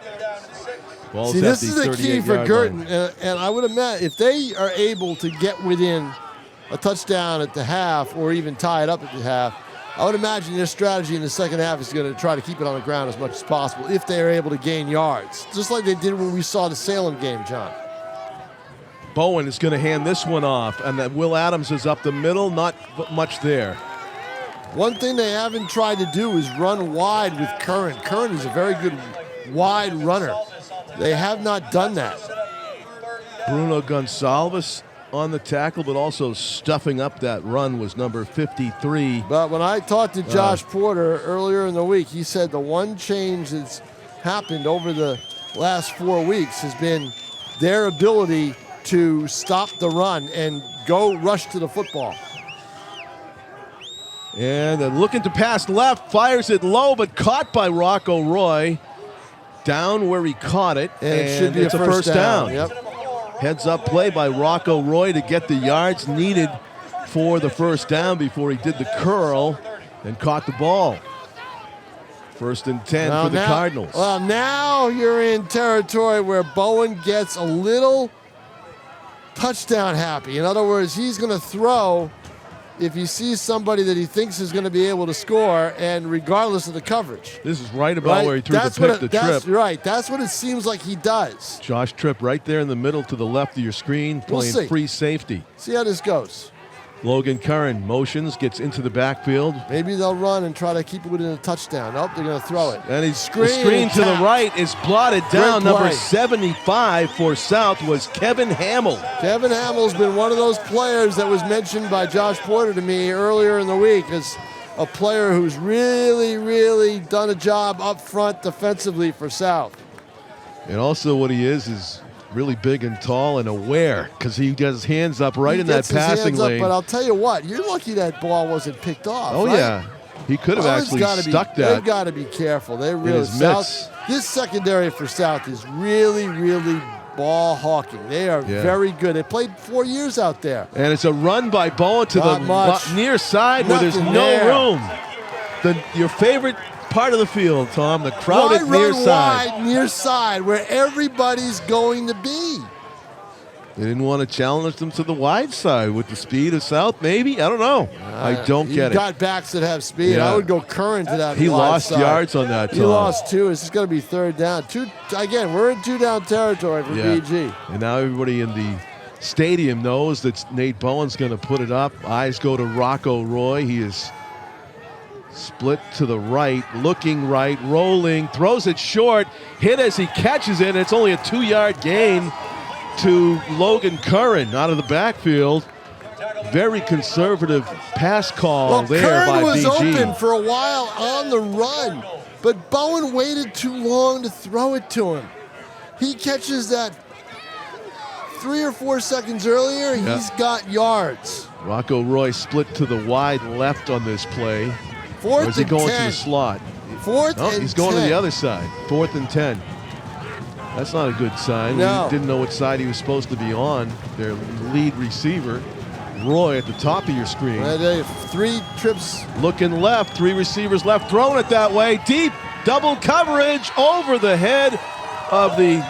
Ball's See, at this the is the key for 38-yard Guertin, line. and I would imagine if they are able to get within a touchdown at the half or even tie it up at the half, I would imagine their strategy in the second half is going to try to keep it on the ground as much as possible if they are able to gain yards, just like they did when we saw the Salem game, John. Bowen is going to hand this one off, and that Will Adams is up the middle, not much there. One thing they haven't tried to do is run wide with Curran. Curran is a very good wide runner. They have not done that. Bruno Gonsalves on the tackle, but also stuffing up that run was number 53. But when I talked to Josh Porter earlier in the week, he said the one change that's happened over the last 4 weeks has been their ability to stop the run and go rush to the football. And then looking to pass left, fires it low, but caught by Rocco Roy. Down where he caught it, And it should be it's a first down. Yep. Heads up play by Rocco Roy to get the yards needed for the first down before he did the curl and caught the ball. 1st and 10 for the Cardinals. Well, now you're in territory where Bowen gets a little touchdown happy. In other words, he's going to throw if he sees somebody that he thinks is going to be able to score, and regardless of the coverage. This is right about where he threw That's the pick, what the that's trip. right. That's what it seems like he does. Josh Tripp right there in the middle to the left of your screen, We'll playing see. free safety. See how this goes. Logan Curran motions, gets into the backfield. Maybe they'll run and try to keep it within a touchdown. Nope, they're going to throw it. And the Screen screen to the tap. right is blotted down. Great Number play. 75 for South was Kevin Hamill. Kevin Hamill's been one of those players that was mentioned by Josh Porter to me earlier in the week as a player who's really, really done a job up front defensively for South. And also what he is really big and tall and aware, because he gets his hands up right in that Gets his passing hands up, lane. but I'll tell you what, you're lucky that ball wasn't picked off. Oh, right? yeah. He could have Well, actually They've stuck that. got to be careful. They really his South. This secondary for South is really, really ball hawking. They are very good. They played 4 years out there. And it's a run by Bowen to Not the much. near side where there's Nothing no there. room. Your favorite part of the field, Tom, the crowded Why near run side. wide near side where everybody's going to be? They didn't want to challenge them to the wide side with the speed of South, maybe? I don't know. I don't get it. You got backs that have speed. Yeah. I would go Curran to that He wide lost side. yards on that time. He lost 2. It's just going to be 3rd down. Again, we're in 2-down territory for BG. And now everybody in the stadium knows that Nate Bowen's going to put it up. Eyes go to Rocco Roy. He is split to the right, looking right, rolling, throws it short, hit as he catches it, and it's only a 2-yard gain to Logan Curran out of the backfield. Very conservative pass call there Curran by was BG. open for a while on the run, but Bowen waited too long to throw it to him. He catches that 3 or 4 seconds earlier, he's got yards. Rocco Roy split to the wide left on this play. 4th Or is he and going 10. to the slot? 4th No, and he's going 10. to the other side. 4th and 10. That's not a good sign. No. He didn't know which side he was supposed to be on. Their lead receiver, Roy, at the top of your screen. 3 trips. Looking left, 3 receivers left, throwing it that way. Deep, double coverage over the head of the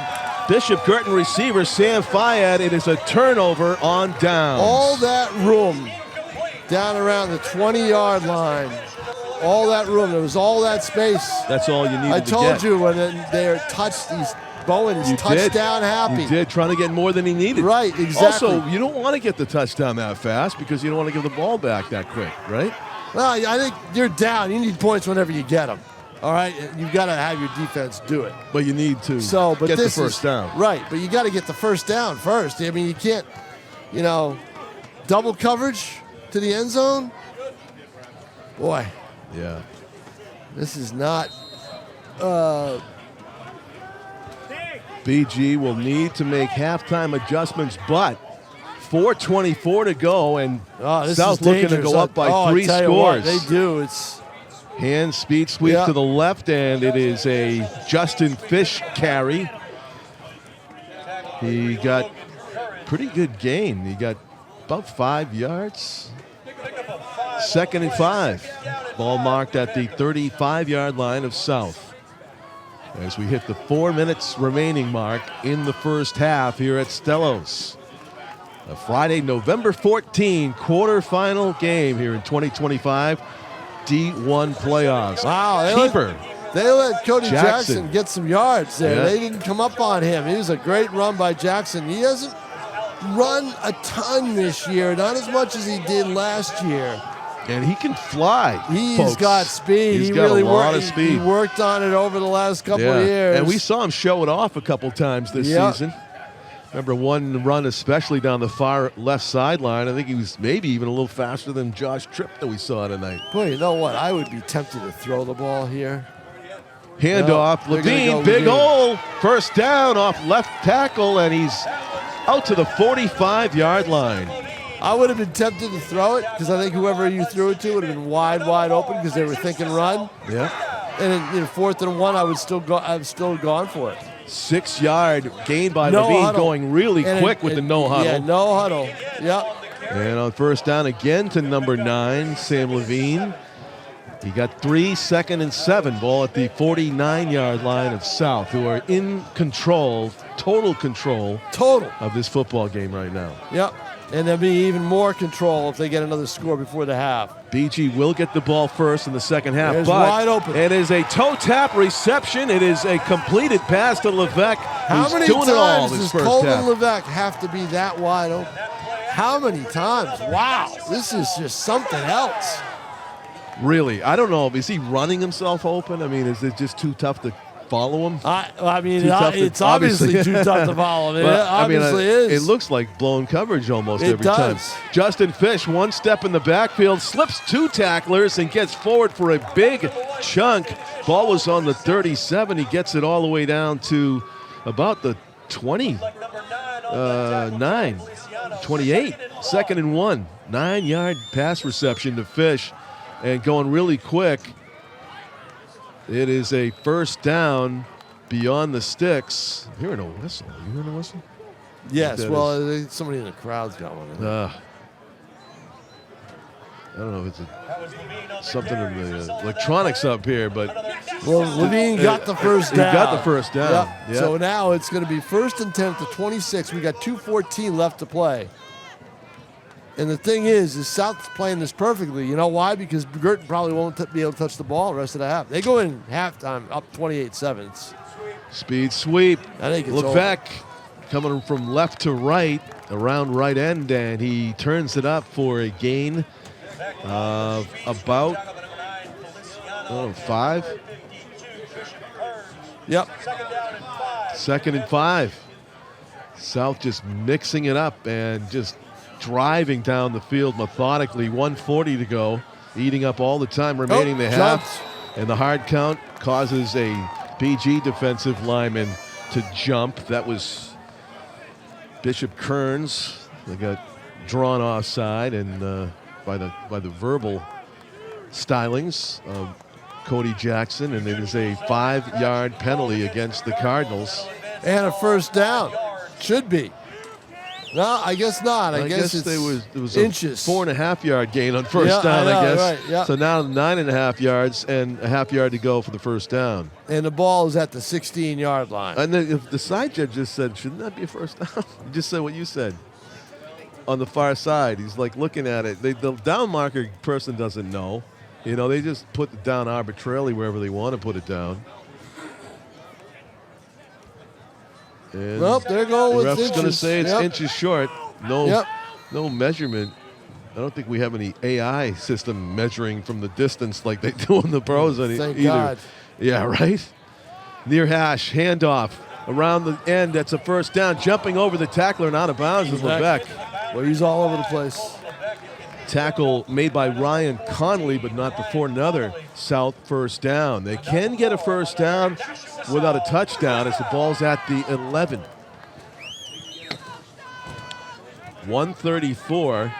Bishop Guertin receiver, Sam Fayad. It is a turnover on downs. All that room down around the 20-yard line. All that room. There was all that space. That's all you needed I to told get. you when they're touched, Bowen is touchdown happy. You did, trying to get more than he needed. Right, exactly. Also, you don't want to get the touchdown that fast because you don't want to give the ball back that quick, right? Well, I think you're down. You need points whenever you get them. All right? You've got to have your defense do it. But you need to But get the this first down. Right, but you got to get the first down first. I mean, you can't, double coverage to the end zone. Boy, Yeah. this is not. BG will need to make halftime adjustments, but 4:24 to go, and This South is looking to dangerous. go up by 3 I tell you what, scores. they do. It's Hand speed sweep Yeah. to the left, and it is a Justin Fish carry. He got pretty good gain. He got about 5 yards. 2nd and 5. Ball marked at the 35-yard line of South. As we hit the 4 minutes remaining mark in the first half here at Stellos. A Friday, November 14, quarterfinal game here in 2025 D1 playoffs. wow. They let Cody Jackson get some yards there. Yeah. They didn't come up on him. It was a great run by Jackson. He hasn't run a ton this year, not as much as he did last year. And he can fly. He's folks. got speed. He's He got really a lot worked, of speed. He worked on it over the last couple of years. And we saw him show it off a couple times this Yep. season. Remember one run, especially down the far left sideline. I think he was maybe even a little faster than Josh Tripp that we saw tonight. Boy, you know what? I would be tempted to throw the ball here. Handoff, No, they're gonna Levine, go big Levine. hole, first down off left tackle, and he's out to the 45-yard line. I would have been tempted to throw it because I think whoever you threw it to would have been wide open because they were thinking run. Yeah. And in 4th and 1, I've still gone for it. 6-yard gain by No Levine, huddle. going really And quick with the no huddle. Yeah, no huddle. Yep. And on first down again to number 9, Sam Levine. He got 3, 2nd and 7. Ball at the 49-yard line of South, who are in control, total control of this football game right now. Yep. And there'll be even more control if they get another score before the half. BG will get the ball first in the second half, It's but wide open. it is a toe tap reception. It is a completed pass to Levesque. How who's many doing it all times this does first Colton half. Levesque have to be that wide open? How many times? Wow, this is just something else. Really, I don't know. Is he running himself open? I mean, is it just too tough to follow him? I mean, Too tough to- it's obviously too tough to follow. It But, obviously is. It looks like blown coverage almost It every time. does. Justin Fish, one step in the backfield, slips 2 tacklers and gets forward for a big chunk. Ball was on the 37. He gets it all the way down to about the 28. 2nd and 1. 9-yard pass reception to Fish. And going really quick. It is a first down beyond the sticks. I'm hearing a whistle. You hearing a whistle? Yes, That well, somebody in the crowd's got one. I don't know if it's something in the electronics up here, but Well, Levine got the first down. He got the first down. Yep. Yep. So now it's going to be 1st and 10 at the 26. We got 2:14 left to play. And the thing is South's playing this perfectly. You know why? Because Guertin probably won't be able to touch the ball the rest of the half. They go in halftime up 28-7. Speed sweep. I think it's Levesque coming from left to right, around right end, and he turns it up for a gain of about 5. Yep. 2nd and 5. 2nd and 5. South just mixing it up and just driving down the field methodically. 1:40 to go, eating up all the time remaining in the half. Jumps. And the hard count causes a BG defensive lineman to jump. That was Bishop Kearns. They got drawn offside and by the verbal stylings of Cody Jackson, and it is a 5-yard penalty against the Cardinals. And a first down. Should be. No, I guess not. I guess it's there was inches. a 4.5-yard gain on first Yeah, down, I know, I guess. right, yeah. So now 9.5 yards and a half yard to go for the first down. And the ball is at the 16-yard line. And then if the side judge just said, shouldn't that be a first down? He just said what you said. On the far side, he's like looking at it. The down marker person doesn't know. You know, they just put it down arbitrarily wherever they want to put it down. And Well, they're going with the ref's inches. going to say it's Yep. inches short. No, Yep. no measurement. I don't think we have any AI system measuring from the distance like they do in the pros Thank either. God. Yeah, right? Near hash, handoff. Around the end, that's a first down. Jumping over the tackler and out of bounds is Levesque. Well, he's all over the place. Tackle made by Ryan Connolly, but not before another South first down. They can get a first down without a touchdown as the ball's at the 11. 1:34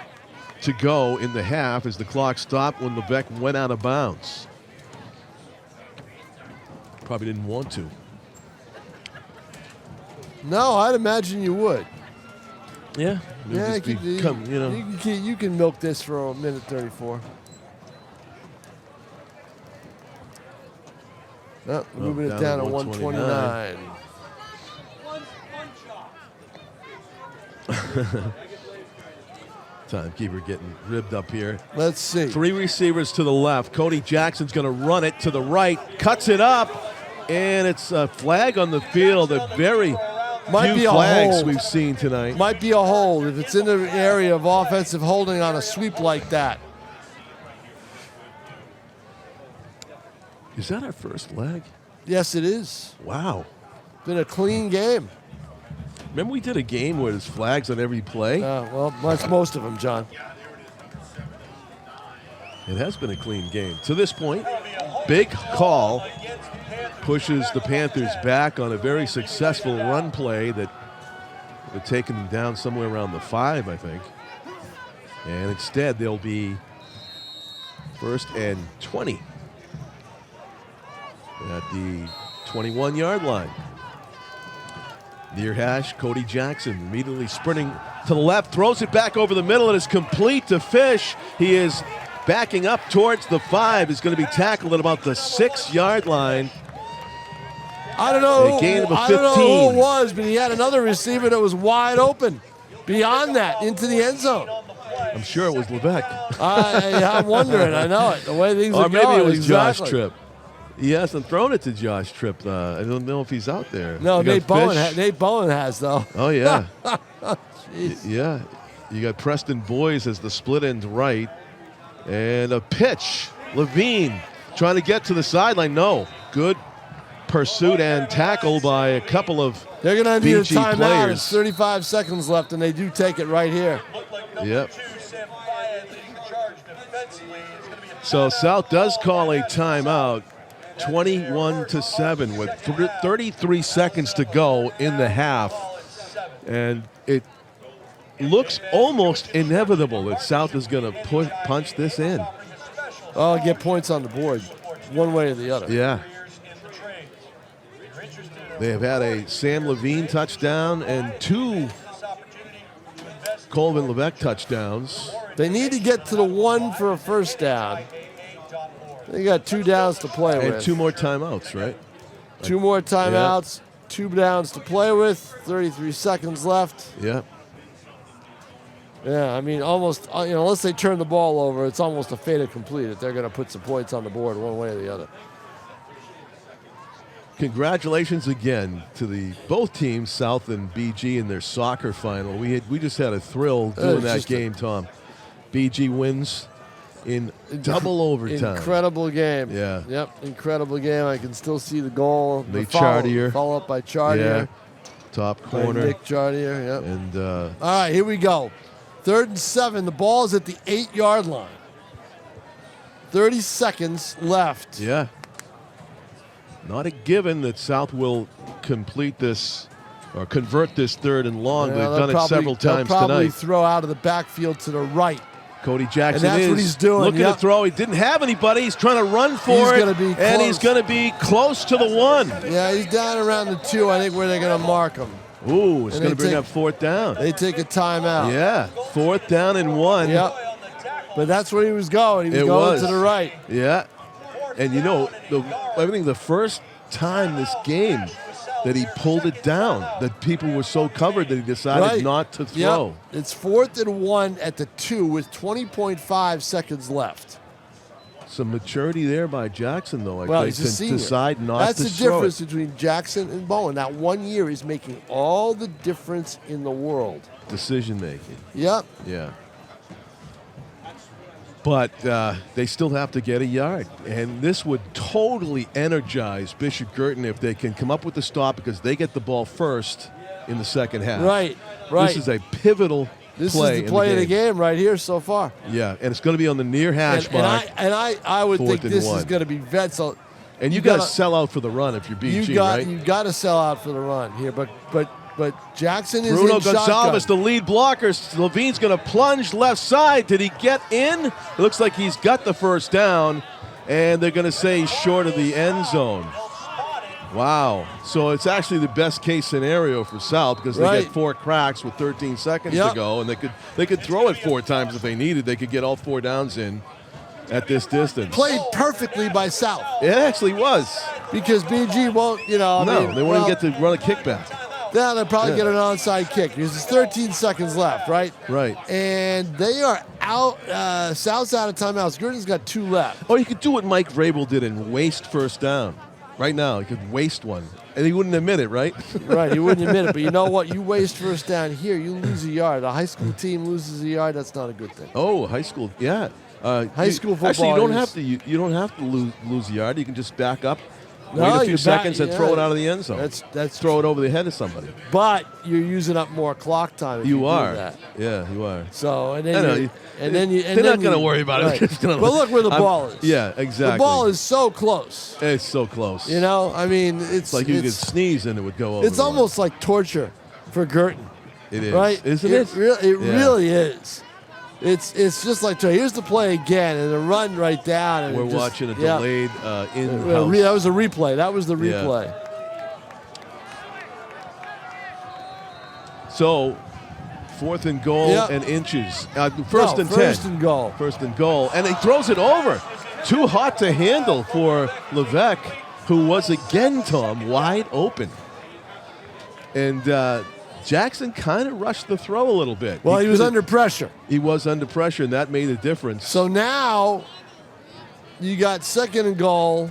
to go in the half as the clock stopped when Levesque went out of bounds. Probably didn't want to. No, I'd imagine you would. Yeah. Yeah, you know. you can milk this for a minute 34. Oh, moving it down to 129. Timekeeper getting ribbed up here. Let's see. 3 receivers to the left. Cody Jackson's going to run it to the right, cuts it up, and it's a flag on the field. A very Might be few a flags hold. we've seen tonight. Might be a hold if it's in the area of offensive holding on a sweep like that. Is that our first flag? Yes, it is. Wow. Been a clean game. Remember we did a game where there's flags on every play? Well, that's most of them, John. It has been a clean game. To this point, big call pushes the Panthers back on a very successful run play that would have taken them down somewhere around the 5, I think. And instead, they'll be 1st and 20 at the 21-yard line. Near hash, Cody Jackson immediately sprinting to the left, throws it back over the middle, and is complete to Fish. He is backing up towards the 5. He's going to be tackled at about the 6-yard line. I don't know. A gain of a I don't know 15. who it was, but he had another receiver that was wide open beyond that into the end zone. I'm sure it was Levesque. I'm wondering. I know it. The way things Or are maybe going. it was exactly. Josh Tripp. He hasn't thrown it to Josh Tripp. I don't know if he's out there. No, You got Nate Bowen Fish. has, though. Oh, yeah. Jeez. Yeah. You got Preston Boyes as the split end right. And a pitch. Levine trying to get to the sideline. No. Good pursuit and tackle by a couple of They're going to need a BG timeout. players. It's 35 seconds left, and they do take it right here. Yep. So South does call a timeout. 21-7 with 33 seconds to go in the half. And it looks almost inevitable that South is going to punch this in. Oh, get points on the board, one way or the other. Yeah. They have had a Sam Levine touchdown and 2 Colvin Levesque touchdowns. They need to get to the 1 for a first down. They got 2 downs to play with. And 2 more timeouts, right? 2 more timeouts, 2 downs to play with, 33 seconds left. Yeah. Yeah, I mean, almost, unless they turn the ball over, it's almost a fait accompli that they're going to put some points on the board one way or the other. Congratulations again to both teams, South and BG, in their soccer final. We just had a thrill doing that game, Tom. BG wins in double overtime. Incredible game. Yeah. Yep, incredible game. I can still see the goal. Lee Chartier. Follow up by Chartier. Yeah. Top By corner. Nick Chartier, yep. And all right, here we go. 3rd and 7. The ball is at the 8-yard line. 30 seconds left. yeah. Not a given that South will complete this or convert this 3rd and long. Yeah, They've done it several times they'll probably tonight. throw out of the backfield to the right. Cody Jackson And that's what he's doing, looking yep. to throw. He didn't have anybody. He's trying to run for He's it. gonna be and he's close. going to be close to the 1. Yeah, he's down around the 2, I think, where they're going to mark him. Ooh, it's And going to they bring take- up 4th down. They take a timeout. Yeah, 4th down and 1. Yep. But that's where he was going. He was It going was. to the right. Yeah. And I think the first time this game that he pulled it down, that people were so covered that he decided Right. not to throw. Yep. It's 4th and 1 at the 2 with 20.5 seconds left. Some maturity there by Jackson, though. Well, I he's a think, senior. to decide not That's to the throw difference it. between Jackson and Bowen. That 1 year is making all the difference in the world. Decision making. Yep. Yeah. But they still have to get a yard. And this would totally energize Bishop Guertin if they can come up with the stop, because they get the ball first in the second half. Right. Right. This is a pivotal This play is the play of the game right here so far. Yeah, and it's going to be on the near hash And mark. I would 4th think and this 1. is going to be vet. So And you got to sell out for the run if you're BG, right? You got to sell out for the run here, but Jackson is Bruno in Gonzalez, shotgun. the lead blocker. Levine's going to plunge left side. Did he get in? It looks like he's got the first down, and they're going to say he's short of the end zone. Wow. So it's actually the best case scenario for South, because they Right. get 4 cracks with 13 seconds Yep. to go, and they could throw it 4 times if they needed. They could get all 4 downs in at this distance. Played perfectly by South It actually was. because BG won't, they won't even get to run a kickback. Now they'll probably Yeah. get an onside kick because there's 13 seconds left, right? Right. And they are out. South's out of timeouts. Guertin's got 2 left. Or you could do what Mike Vrabel did and waste first down. Right now, he could waste one. And he wouldn't admit it, right? Right, he wouldn't admit it, but you know what? You waste first down here, you lose a yard. A high school team loses a yard. That's not a good thing. Oh, high school, yeah. High school football. Actually, you don't is- have to. You don't have to lose a yard. You can just back up, No, wait a few you seconds, back- and throw it yeah. out of the end zone. That's throw it over the head of somebody. But you're using up more clock time. If you do are. that. Yeah, you are. So and I know, then they're not going to worry about it. Right. They're just gonna- But look where the ball is. Yeah, exactly. The ball is so close. It's so close. You know, I mean, it's It's like you could sneeze and it would go over. It's the line. almost like torture for Guertin, It is, right? isn't it? It Yeah. really is. It's just like here's the play again and the run right down. And We're it just- watching a yeah. delayed in-house. That was a replay. That was the Yeah. replay. So, 4th and goal Yep. and inches. First and 10. First and goal. First and goal. And he throws it over. Too hot to handle for Levesque, who was again, Tom, wide open. And Jackson kind of rushed the throw a little bit. Well, he was could've- under pressure. He was under pressure, and that made a difference. So now you got 2nd and goal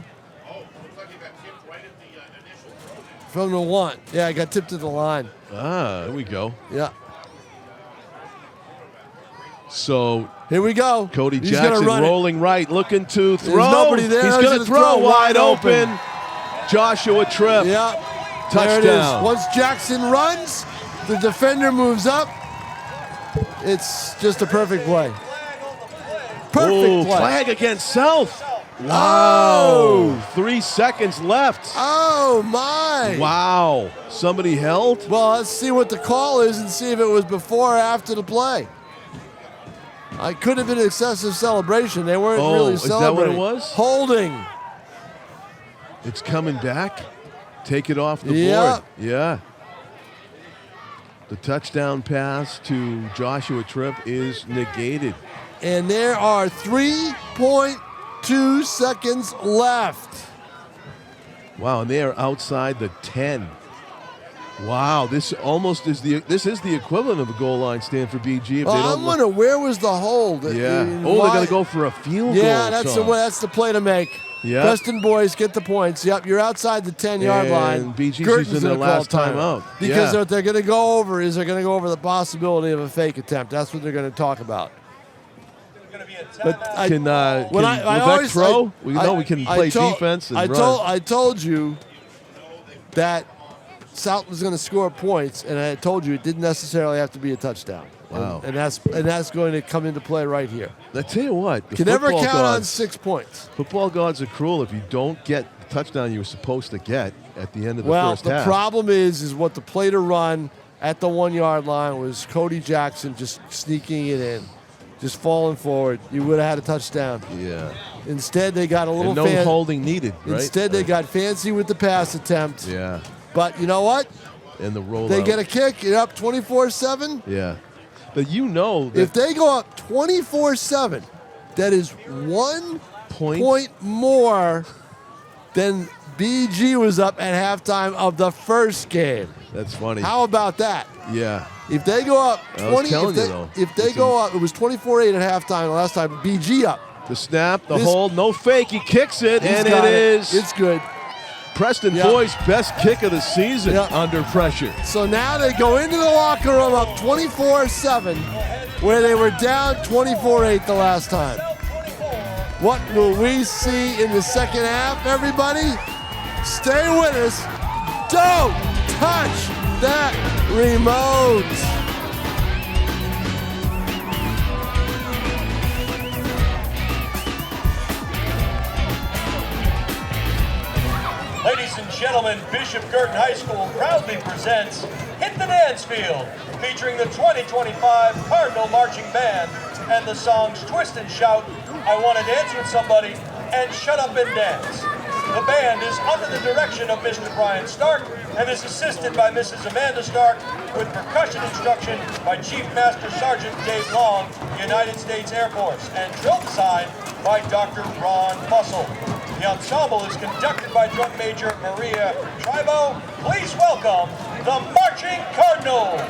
from the 1. Yeah, I got tipped to the line. There we go. Yeah. So Here we go. Cody He's gonna Jackson run it. rolling right, looking to throw. nobody there. He's He's going to gonna throw throw wide wide open. Joshua Tripp. Yeah. There it is. Touchdown. Once Jackson runs, the defender moves up. It's just a perfect play. Perfect Ooh, play. flag against South. Wow. Oh. 3 seconds left. Oh, my. Wow. Somebody held? Well, let's see what the call is and see if it was before or after the play. I could have been an excessive celebration. They weren't Oh, really is that what it celebrating. was? Holding. It's coming back. Take it off the Yeah. board. Yeah. The touchdown pass to Joshua Tripp is negated. And there are 3.2 seconds left. Wow, and they are outside the 10. Wow, this almost is the equivalent of a goal line stand for BG. If they don't I'm wondering where was the hold? Yeah. Oh, they're going to go for a field goal. Yeah, that's the play to make. Yeah. Preston boys get the points. Yep, you're outside the 10-yard line. And BG's Girton's using their gonna last call time out. Because what they're going to go over is they're going to go over the possibility of a fake attempt. That's what they're going to talk about. But can Levesque throw? We know we can play defense and run. I told you that South was going to score points, and I told you it didn't necessarily have to be a touchdown. Wow. And that's going to come into play right here. I tell you what, you can never count on 6 points. Football gods are cruel if you don't get the touchdown you were supposed to get at the end of the first half. Well, the problem is what the play to run at the 1-yard line was Cody Jackson just sneaking it in, just falling forward. You would have had a touchdown. Yeah. Instead, they got a little and no holding needed, right? Instead, they got fancy with the pass attempt. Yeah. But you know what? And the rollout. They get a kick. You're up 24-7. Yeah. But you know that if they go up 24-7, that is 1 point more than BG was up at halftime of the first game. That's funny. How about that? Yeah. If they go up 20, if they go up, it was 24-8 at halftime the last time. BG up. The snap, the hold, no fake. He kicks it, and It's good. Preston Boyd's best kick of the season under pressure. So now they go into the locker room up 24-7, where they were down 24-8 the last time. What will we see in the second half, everybody? Stay with us. Don't touch that remote. Ladies and gentlemen, Bishop Guertin High School proudly presents Hit the Dance Field, featuring the 2025 Cardinal Marching Band and the songs Twist and Shout, I Want to Dance with Somebody, and Shut Up and Dance. The band is under the direction of Mr. Brian Stark and is assisted by Mrs. Amanda Stark with percussion instruction by Chief Master Sergeant Dave Long, United States Air Force, and drill design by Dr. Ron Fussell. The ensemble is conducted by Drum Major Maria Tribo. Please welcome the Marching Cardinals.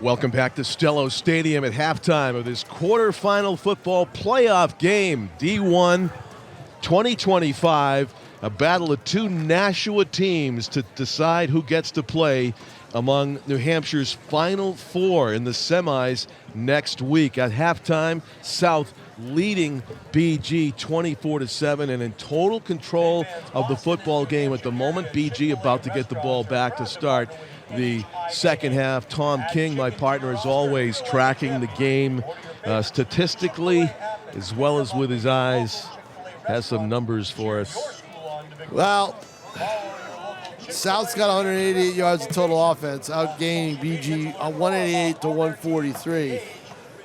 Welcome back to Stellos Stadium at halftime of this quarterfinal football playoff game. D1 2025, a battle of two Nashua teams to decide who gets to play among New Hampshire's Final Four in the semis next week. At halftime, South leading BG 24-7 and in total control of the football game at the moment. BG about to get the ball back to start the second half. Tom King, my partner, is always tracking the game statistically as well as with his eyes. Has some numbers for us. Well, South's got 188 yards of total offense, outgaining BG 188 to 143.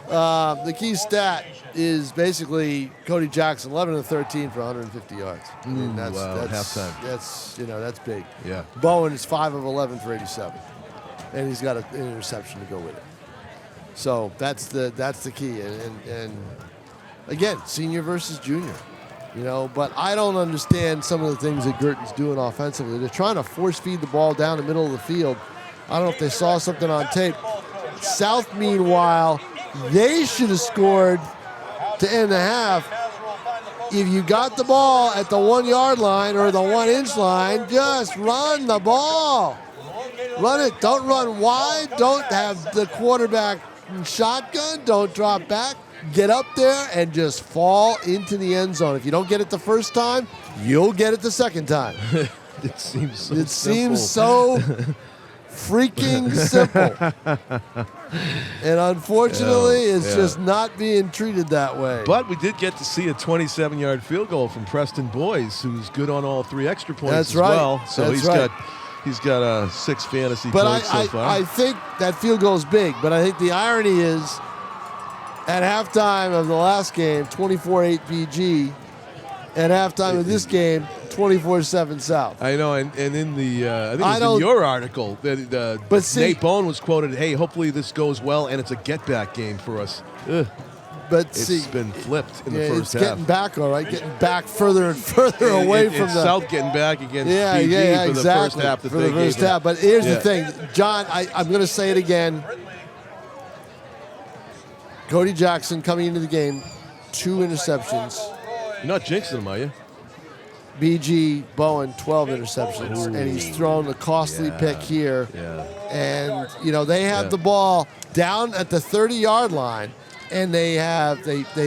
The key stat is basically Cody Jackson, 11 of 13 for 150 yards. I mean, that's halftime. That's big. Yeah. Bowen is 5 of 11 for 87, and he's got an interception to go with it. So that's the key. And again, senior versus junior. But I don't understand some of the things that Guertin's doing offensively. They're trying to force feed the ball down the middle of the field. I don't know if they saw something on tape. South, meanwhile, they should have scored to end the half. If you got the ball at the 1 yard line or the 1 inch line, just run the ball. Run it. Don't run wide. Don't have the quarterback shotgun. Don't drop back. Get up there and just fall into the end zone. If you don't get it the first time, you'll get it the second time. It seems so seems so freaking simple. And unfortunately, it's just not being treated that way. But we did get to see a 27-yard field goal from Preston Boyes, who's good on all 3 extra points well. So he's got 6 fantasy points so far. I think that field goal is big, but I think the irony is at halftime of the last game, 24-8 BG. At halftime of this game, 24-7 South. I know, and in the I think it was in your article that Nate Bone was quoted, "Hey, hopefully this goes well, and it's a get-back game for us." But it's been flipped in the first half. It's getting back, all right, getting back further and further away from the South getting back against BG for the first half that they gave them. But here's the thing, John, I'm going to say it again. Cody Jackson coming into the game, 2 interceptions. You're not jinxing him, are you? BG Bowen, 12 interceptions. Ooh. And he's thrown a costly pick here. Yeah. And, they have the ball down at the 30-yard line, and they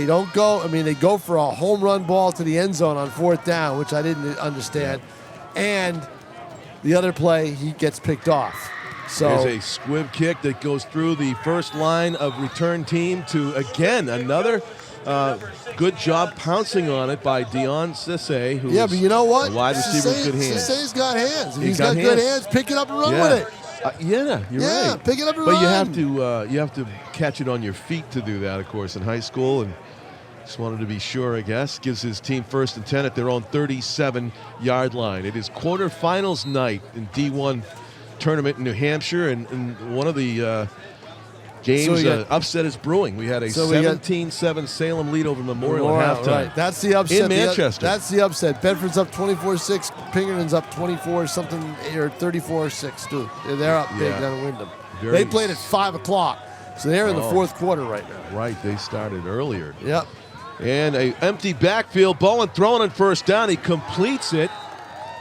don't go. I mean, they go for a home run ball to the end zone on 4th down, which I didn't understand. Yeah. And the other play, he gets picked off. So there's a squib kick that goes through the first line of return team to, again, another good job pouncing on it by Dion Sisse, who but you know what? A wide receiver with good hands. Sisse's got hands. If he's got good hands, pick it up and run with it. You're right. Yeah, pick it up and run. But you have to catch it on your feet to do that, of course, in high school. And just wanted to be sure, I guess. Gives his team 1st and 10 at their own 37-yard line. It is quarterfinals night in D1 tournament in New Hampshire, and one of the games upset is brewing. We had a 17-7 Salem lead over Memorial at halftime. Right. That's the upset in Manchester. That's the upset. Bedford's up 24-6. Pinkerton's up 24-something or 34-6 too. They're up big down Wyndham. They played at 5 o'clock, so they're in the 4th quarter right now. Right, they started earlier. Yep. And a empty backfield. Bowen throwing on 1st down. He completes it.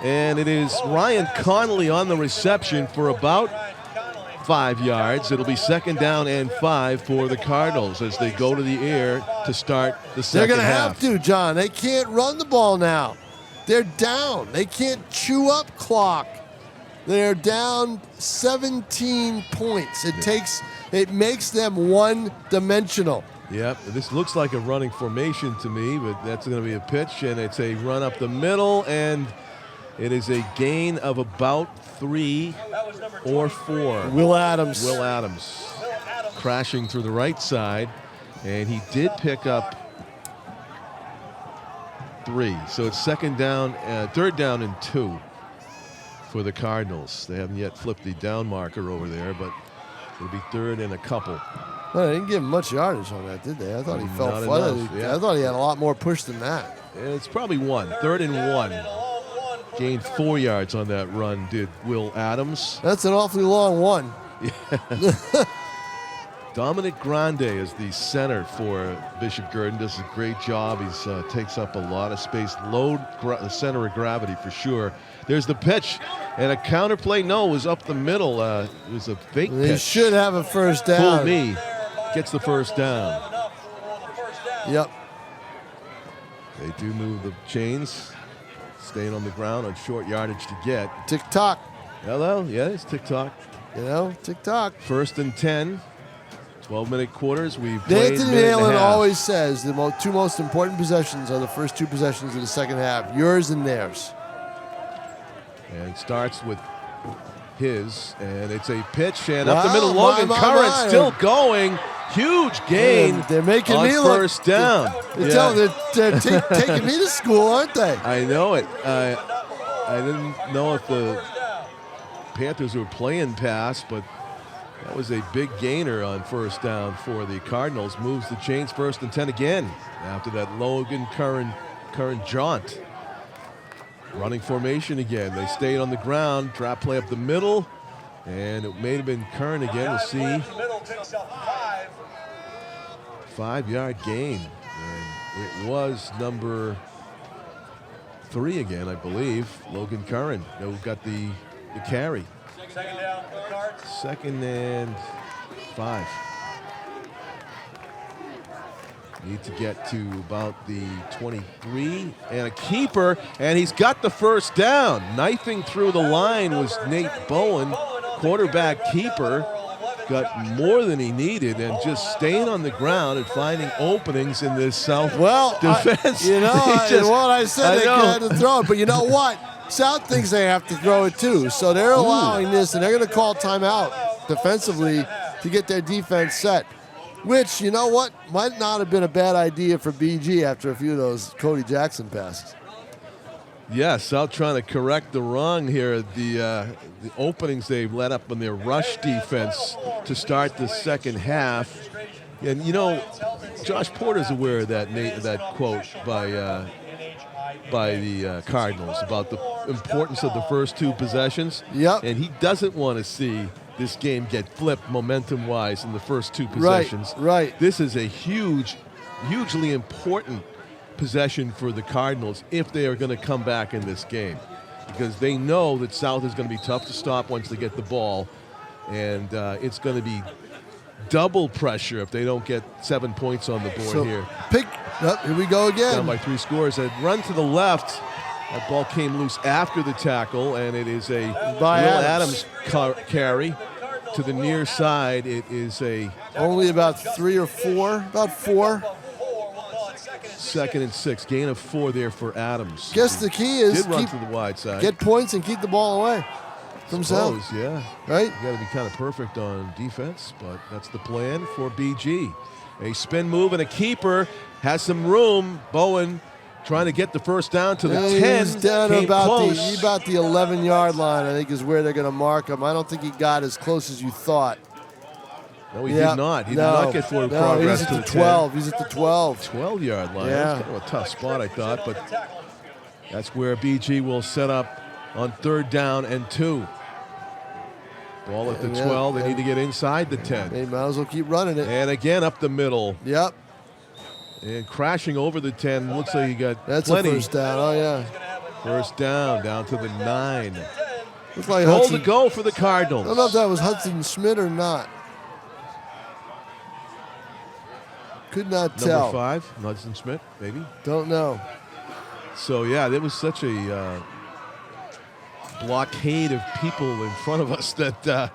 And it is Ryan Connolly on the reception for about 5 yards. It'll be 2nd down and 5 for the Cardinals as they go to the air to start the second half. They're going to have to, John. They can't run the ball now. They're down. They can't chew up clock. They're down 17 points. It makes them one-dimensional. Yep, this looks like a running formation to me, but that's going to be a pitch, and it's a run up the middle, and it is a gain of about 3 or 4. Will Adams crashing through the right side, and he did pick up 3. So it's 3rd down and 2 for the Cardinals. They haven't yet flipped the down marker over there, but it'll be 3rd and a couple. Well, they didn't give him much yardage on that, did they? I thought he fell flat. I thought he had a lot more push than that. It's probably 1. 3rd and 1. Gained 4 yards on that run, did Will Adams. That's an awfully long one. Yeah. Dominic Grande is the center for Bishop Guertin. Does a great job. He's takes up a lot of space. Low center of gravity for sure. There's the pitch. And a counterplay, no, was up the middle. It was a fake They pitch. should have a first down. Fool me. Gets the first down. Yep. They do move the chains. Staying on the ground on short yardage to get. Tick-tock. Hello, yeah, it's tick-tock. You know, tick-tock. 1st and 10. 12-minute quarters. We've played Anthony minute and a Nalen half. always says the two most important possessions are the first 2 possessions of the second half, yours and theirs. And it starts with his, and it's a pitch, and up the Wow, middle, Logan Curran still going. Huge gain. And they're making on me look. first down. They're taking me to school, aren't they? I know it. I didn't know if the Panthers were playing pass, but that was a big gainer on first down for the Cardinals. Moves the chains 1st and 10 again after that Logan Curran jaunt. Running formation again. They stayed on the ground. Drop play up the middle. And it may have been Curran again. We'll see. 5-yard gain. And it was number 3 again, I believe. Logan Curran who got the carry. 2nd and 5. Need to get to about the 23 and a keeper, and he's got the first down. Knifing through the line was Nate Bowen, quarterback keeper. Got more than he needed and just staying on the ground and finding openings in this South defense. I said they had to throw it, but you know what? South thinks they have to throw it too, so they're allowing this, and they're going to call timeout defensively to get their defense set. Which, you know what, might not have been a bad idea for BG after a few of those Cody Jackson passes. Yeah, South trying to correct the wrong here. The openings they've let up on their rush defense to start the second half. And, you know, Josh Porter's aware of that quote by the Cardinals about the importance of the first 2 possessions. Yep. And he doesn't want to see this game get flipped momentum-wise in the first 2 possessions. Right. This is a hugely important possession for the Cardinals if they are going to come back in this game, because they know that South is going to be tough to stop once they get the ball, and it's going to be double pressure if they don't get 7 points on the board here. Here we go again. Down by 3 scores. A run to the left. That ball came loose after the tackle, and it is a Will Adams carry to the near side. It is only about 3 or 4, about 4. 2nd and 6, gain of 4 there for Adams. Guess the key is did run to the wide side. Get points and keep the ball away from South. Yeah. Right? You got to be kind of perfect on defense, but that's the plan for BG. A spin move and a keeper has some room. Bowen trying to get the first down to the 10. He's down Came about close. the 11-yard line, I think, is where they're going to mark him. I don't think he got as close as you thought. No, he did not. He did not get forward progress he's to at the 12. He's at the 12. 12-yard line. Yeah. That's kind of a tough spot, I thought, but that's where BG will set up on 3rd down and 2. Ball at the 12. They need to get inside the 10. They might as well keep running it. And again up the middle. Yep. And crashing over the 10. Looks like he got That's plenty. a first down. Oh, yeah. First down to the 9. Looks like Goal Hudson. to go for the Cardinals. I don't know if that was Hudson Schmidt or not. Could not tell. Number 5, Hudson Schmidt, maybe. Don't know. So, yeah, there was such a blockade of people in front of us that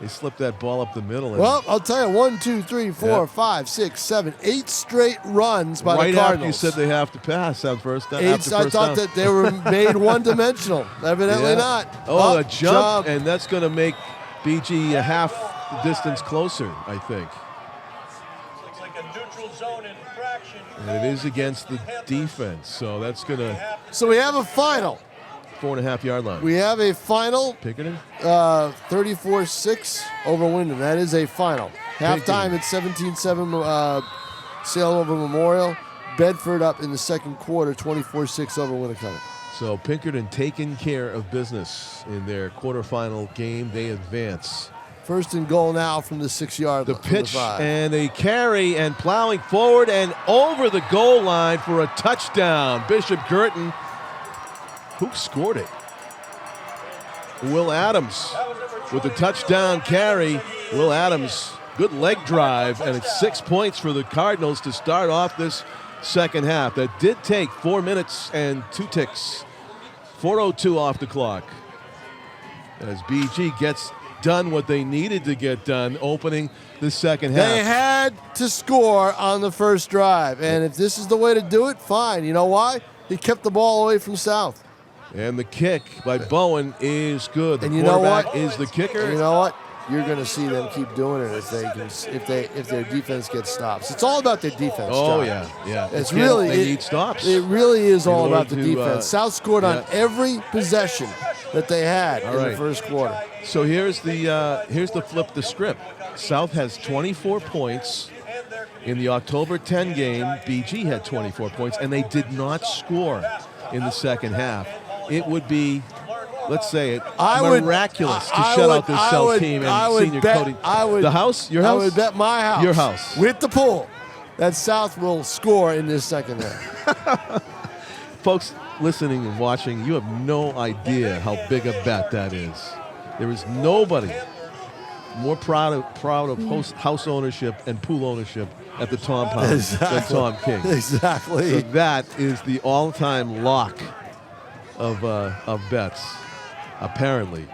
they slipped that ball up the middle. Well, I'll tell you, 1, 2, 3, 4, 5, 6, 7, 8 straight runs by the Cardinals. Right after you said they have to pass on first down. I thought that they were made one-dimensional. Evidently not. Oh, a jump, and that's going to make BG a half the distance closer, I think. Looks like a neutral zone infraction. And it is against the defense, so that's going to... So we have a final. 4.5-yard line. We have a final. Pinkerton? 34-6 over Wyndham. That is a final. Halftime at 17-7 Salem over Memorial. Bedford up in the second quarter, 24-6 over Winnicott. So Pinkerton taking care of business in their quarterfinal game. They advance. First and goal now from the 6-yard line. The pitch and a carry and plowing forward and over the goal line for a touchdown. Bishop Guertin, who scored it? Will Adams with the touchdown carry. Will Adams, good leg drive, and it's 6 points for the Cardinals to start off this second half. That did take 4 minutes and 2 ticks. 4:02 off the clock. As BG gets done what they needed to get done, opening the second half. They had to score on the first drive, and if this is the way to do it, fine. You know why? He kept the ball away from South. And the kick by Bowen is good. The and you know quarterback what? is the kicker. And you know what? You're going to see them keep doing it if their defense gets stops. It's all about their defense. Oh, John. yeah. It's They really need stops. It really is all order about the to, defense. South scored on yeah. every possession that they had in right. the first quarter. So here's the flip the script. South has 24 points. In the October 10 game, BG had 24 points, and they did not score in the second half. It would be, let's say it, miraculous to shut out this South team and senior Cody. The house? Your house? I would bet my house. Your house. With the pool that South will score in this second half. Folks listening and watching, you have no idea how big a bet that is. There is nobody more proud of house ownership and pool ownership at the Tom Pound than Tom King. Exactly. So that is the all-time lock of bets, apparently.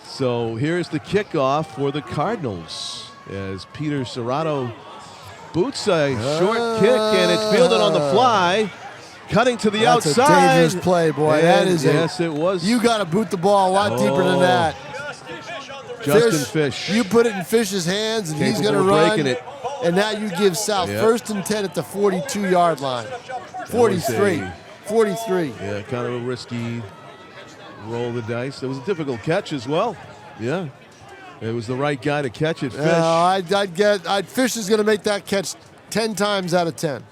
So here's the kickoff for the Cardinals as Peter Serrato boots a short kick, and it's fielded on the fly, cutting to the outside. That's a dangerous play, boy. And that is yes, it was. You got to boot the ball a lot deeper than that. Justin Fish. You put it in Fish's hands, and he's going to run. It. And now you give South first and 10 at the 42-yard line. 43. 43. Yeah, kind of a risky roll of the dice. It was a difficult catch as well. Yeah. It was the right guy to catch it, Fish. Fish is going to make that catch 10 times out of 10.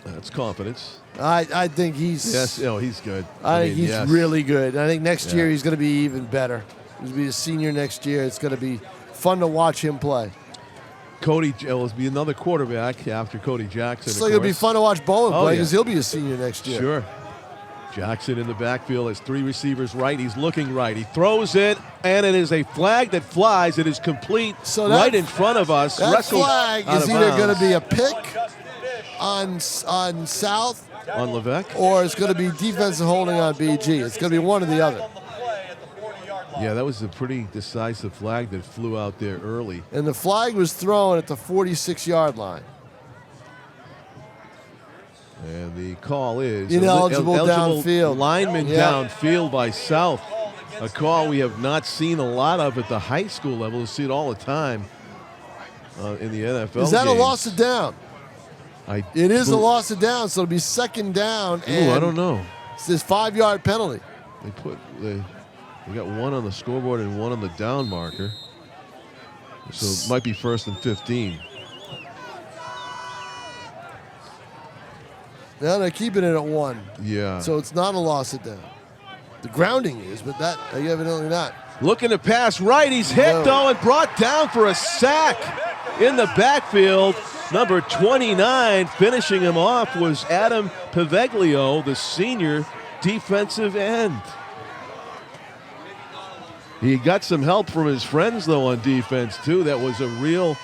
That's confidence. I think he's... Yes, he's good. I think he's really good. I think next year he's going to be even better. He's going to be a senior next year. It's going to be fun to watch him play. Cody will be another quarterback after Cody Jackson. It's going to be fun to watch Bowen play because he'll be a senior next year. Sure. Jackson in the backfield has 3 receivers right. He's looking right. He throws it, and it is a flag that flies. It is complete right in front of us. That flag is either going to be a pick on South on Levesque, or it's going to be defensive holding on BG. It's going to be one or the other. Yeah, that was a pretty decisive flag that flew out there early. And the flag was thrown at the 46-yard line. And the call is ineligible downfield. Lineman downfield by South. A call we have not seen a lot of at the high school level. We see it all the time in the NFL. Is that games. a loss of down? It is a loss of down, so it'll be second down. And I don't know. It's this 5-yard penalty. They got one on the scoreboard and one on the down marker. So it might be first and 15. Now they're keeping it at 1. Yeah. So it's not a loss of down. The grounding is, but that evidently not. Looking to pass right. He's hit, though, and brought down for a sack in the backfield. Number 29, finishing him off, was Adam Paveglio, the senior defensive end. He got some help from his friends, though, on defense, too. That was a real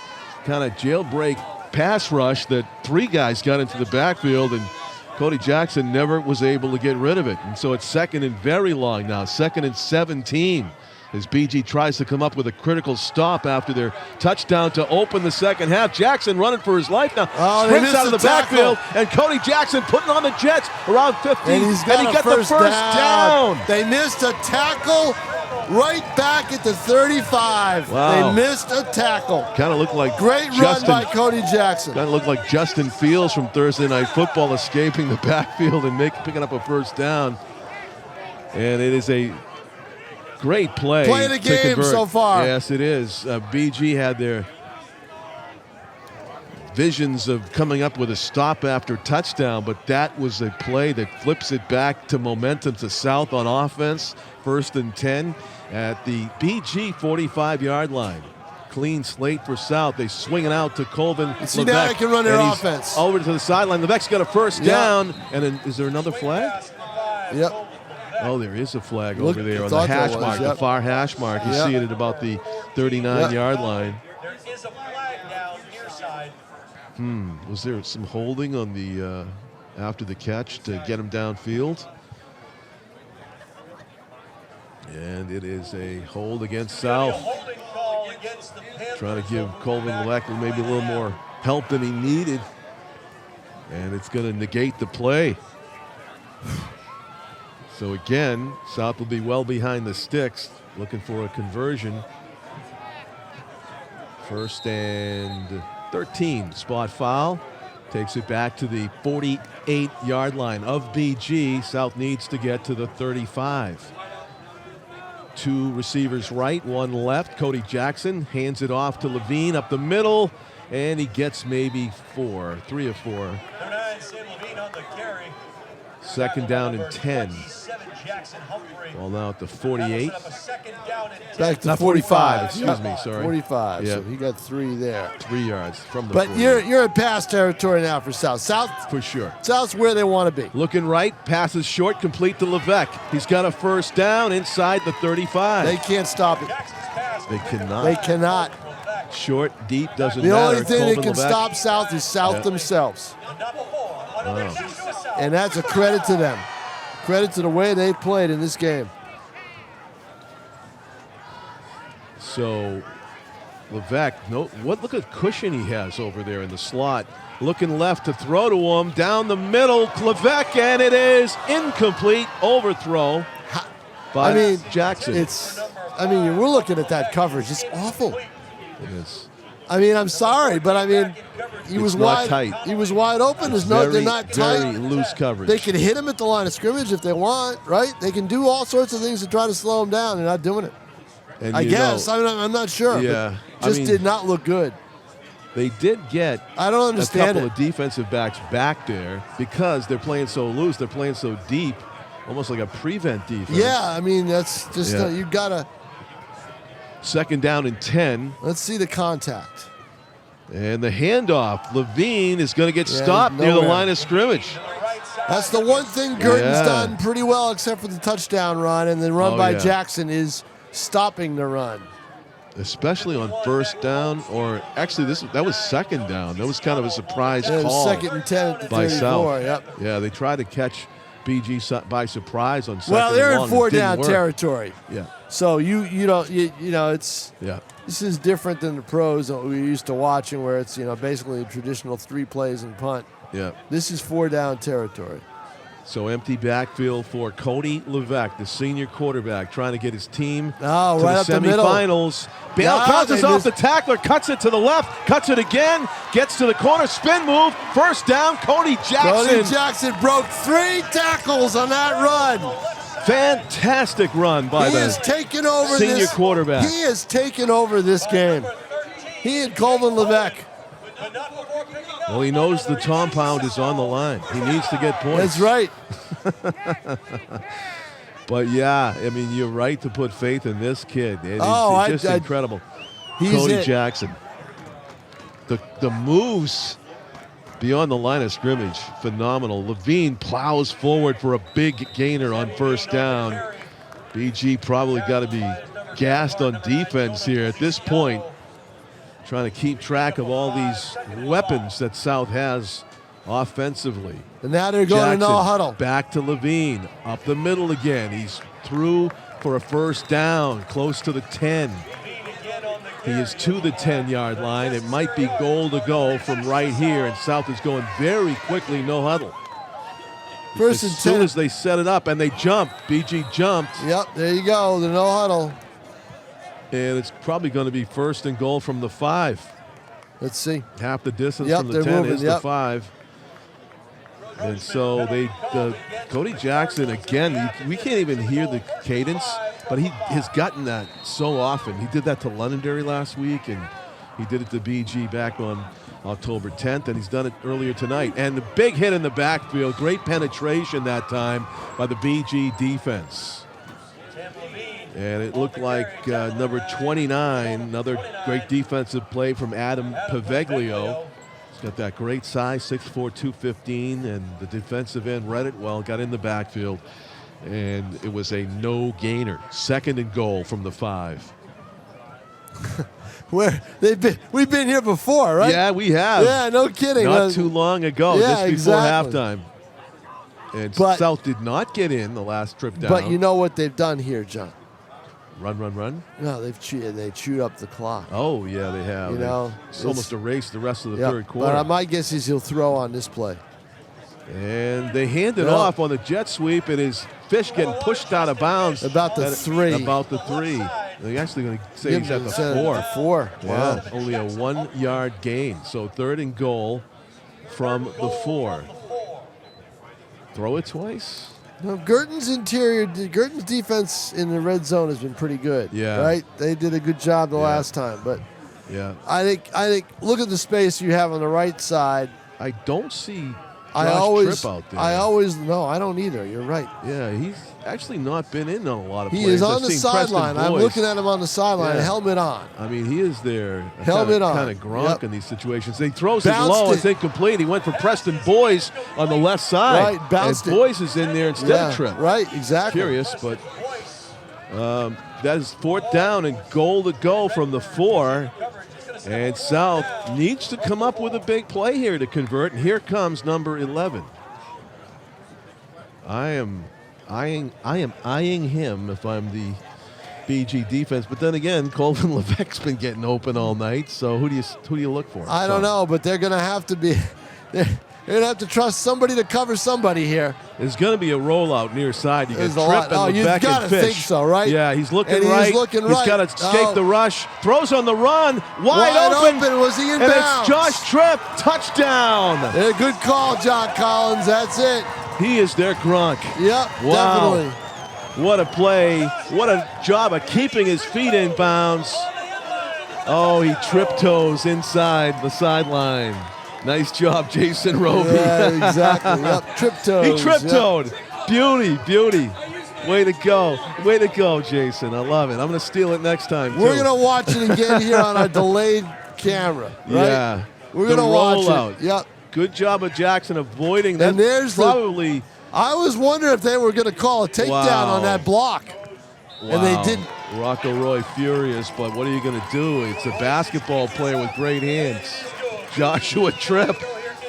kind of jailbreak pass rush that 3 guys got into the backfield, and Cody Jackson never was able to get rid of it. And so it's second and very long now, second and 17, as BG tries to come up with a critical stop after their touchdown to open the second half. Jackson running for his life now. Sprints out of the backfield, and Cody Jackson putting on the Jets around 15. And he got the first down. They missed a tackle right back at the 35. Wow. They missed a tackle. Kind of looked like great run by Cody Jackson. Kind of looked like Justin Fields from Thursday Night Football escaping the backfield and picking up a first down. And it is a great play. Play of the game so far. Yes, it is. BG had their visions of coming up with a stop after touchdown, but that was a play that flips it back to momentum to South on offense. 1st and 10 at the BG 45-yard line. Clean slate for South. They swing it out to Colvin. See, now they can run their offense. Over to the sideline. Levesque's got a first down. And then, is there another flag? Yep. Oh, there is a flag over there on the thought there hash was, mark, yep. the far hash mark. You Yep. see it at about the 39-yard line. There is a flag down near side. Was there some holding on the after the catch to get him downfield? And it is a hold against South. Holding call against the Panthers. Trying to give Colvin Levesque maybe a little more help than he needed. And it's going to negate the play. So again, South will be well behind the sticks, looking for a conversion. 1st and 13, spot foul. Takes it back to the 48-yard line of BG. South needs to get to the 35. 2 receivers right, 1 left. Cody Jackson hands it off to Levine up the middle, and he gets maybe 3 or 4. Number 9, Sam Levine on the carry. 2nd down and 10. 27, Jackson Humphrey. Ball now at the 48. That'll set up a 2nd down and 10. Back to Not 45. excuse me, sorry. 45. Yeah. So he got 3 there. 3 yards from the But 48. you're in pass territory now for South. For sure. South's where they want to be. Looking right, passes short, complete to Levesque. He's got a first down inside the 35. They can't stop it. Jackson's pass. They cannot. They cannot. Short, deep, doesn't The matter. only thing that Colvin can Levesque. stop South is South Yeah. themselves. Number 4 on a mission to South. And that's a credit to them. Credit to the way they played in this game. So Levesque, look at cushion he has over there in the slot. Looking left to throw to him, down the middle, Levesque, and it is incomplete overthrow by Jackson. We're looking at that coverage. It's awful. It is. I'm sorry, but he was not wide. tight. He was wide open. They're not tight. Very loose coverage. They can hit him at the line of scrimmage if they want, right? They can do all sorts of things to try to slow him down. They're not doing it. And I guess. I'm not sure. Yeah. But did not look good. They did get I don't understand a couple of defensive backs back there because they're playing so loose. They're playing so deep, almost like a prevent defense. Yeah, that's just you gotta. 2nd down and 10. Let's see the contact. And the handoff. Levine is going to get stopped near the line of scrimmage. That's the one thing Guertin's Yeah. done pretty well, except for the touchdown run, and the run by yeah. Jackson is stopping the run. Especially on 1st down, or actually that was 2nd down. That was kind of a surprise Yeah, call 2nd and 10 at the by 34. South. Yep. Yeah, they tried to catch BG by surprise on 2nd Well, they're and in long. 4 It didn't down work. territory. Yeah, So it's yeah. this is different than the pros that we're used to watching, where it's basically a traditional 3 plays and punt. Yeah. This is 4 down territory. So empty backfield for Cody Levesque, the senior quarterback, trying to get his team to right the up the middle. semifinals. Bale Yeah, bounces they off missed- the tackler, cuts it to the left, cuts it again, gets to the corner, spin move, first down, Cody Jackson. Cody Jackson broke 3 tackles on that run. Fantastic run by He the has taken over senior this quarterback. He has taken over this game. He and Colvin Levesque. Well, he knows the compound is on the line. He needs to get points. That's right. But yeah, you're right to put faith in this kid. It's just incredible. He's Cody it. Jackson. The moves beyond the line of scrimmage, phenomenal. Levine plows forward for a big gainer on 1st down. BG probably got to be gassed on defense here at this point, trying to keep track of all these weapons that South has offensively. And now they're going to no Jackson huddle. back to Levine, up the middle again. He's through for a 1st down, close to the 10. He is to the 10-yard line. It might be goal to go from right here, and South is going very quickly, no huddle. First and As soon 10. as they set it up, and they jumped, BG jumped, Yep, there you go. The no huddle. and it's probably going to be 1st and goal from the 5. Let's see. Half the distance Yep, from the they're 10 moving, is the 5. And so Cody Jackson, again, we can't even hear the cadence, but he has gotten that so often. He did that to Londonderry last week, and he did it to BG back on October 10th, and he's done it earlier tonight. And the big hit in the backfield, great penetration that time by the BG defense. And it looked like number 29, another great defensive play from Adam Paveglio. He's got that great size, 6'4", 215, and the defensive end read it well, got in the backfield, and it was a no-gainer. 2nd and goal from the 5. We've been here before, right? Yeah, we have. Yeah, no kidding. Not too long ago, yeah, just before exactly. halftime. And South did not get in the last trip down. But you know what they've done here, John? Run. No, they chewed up the clock. Oh, yeah, they have. You know, it's almost erased the rest of the yep, third quarter. But my guess is he'll throw on this play. And they hand it off on the jet sweep. It is Fish getting pushed out of bounds. About the 3. About the 3. They're actually going to say he's at the 4. 4. Yeah, Wow. only a 1-yard gain. So 3rd and goal from the 4. Throw it twice. No, Guertin's defense in the red zone has been pretty good. Yeah. Right? They did a good job the last time. But yeah, I think look at the space you have on the right side. I don't see Tripp out there. No, I don't either. You're right. Yeah, he's actually not been in on a lot of He plays. is on I've the seen Preston sideline. I'm Boyce. looking at him on the sideline, helmet on. I mean, he is there. Helmet on. Kind of Gronk in these situations. He throws Bounced it low. it. It's incomplete. He went for Preston Boyce on the left side. Right, bounced and it. Boyce is in there instead of Tripp. Right, exactly. Curious, but that is 4th down and goal to go from the 4. And South needs to come up with a big play here to convert. And here comes number 11. I am eyeing him if I'm the BG defense. But then again, Colvin Levesque's been getting open all night. So who do you look for? I don't know, but they're going to have to be. They're going to have to trust somebody to cover somebody here. There's going to be a rollout near side. You got There's a lot. Tripp and You've Levesque got and to Fish. think so, right? Yeah, he's looking And right. He's looking He's right. got to escape the rush. Throws on the run. Wide open. Was he in and bounds? it's Josh Tripp. Touchdown. Yeah, good call, John Collins. That's it. He is their Gronk. Yep, Wow. definitely. What a play. What a job of keeping his feet in bounds. Oh, he trip-toes inside the sideline. Nice job, Jason Roby. Yeah, exactly. Yep, trip-toes. He trip-toed. Yep. Beauty. Way to go, Jason. I love it. I'm going to steal it next time, too. We're going to watch it again here on our delayed camera, right? Yeah. We're going to watch it. Yep. Good job of Jackson avoiding that. And there's probably. I was wondering if they were going to call a takedown on that block. Wow. And they didn't. Rocco Roy furious, but what are you going to do? It's a basketball player with great hands. Joshua Tripp.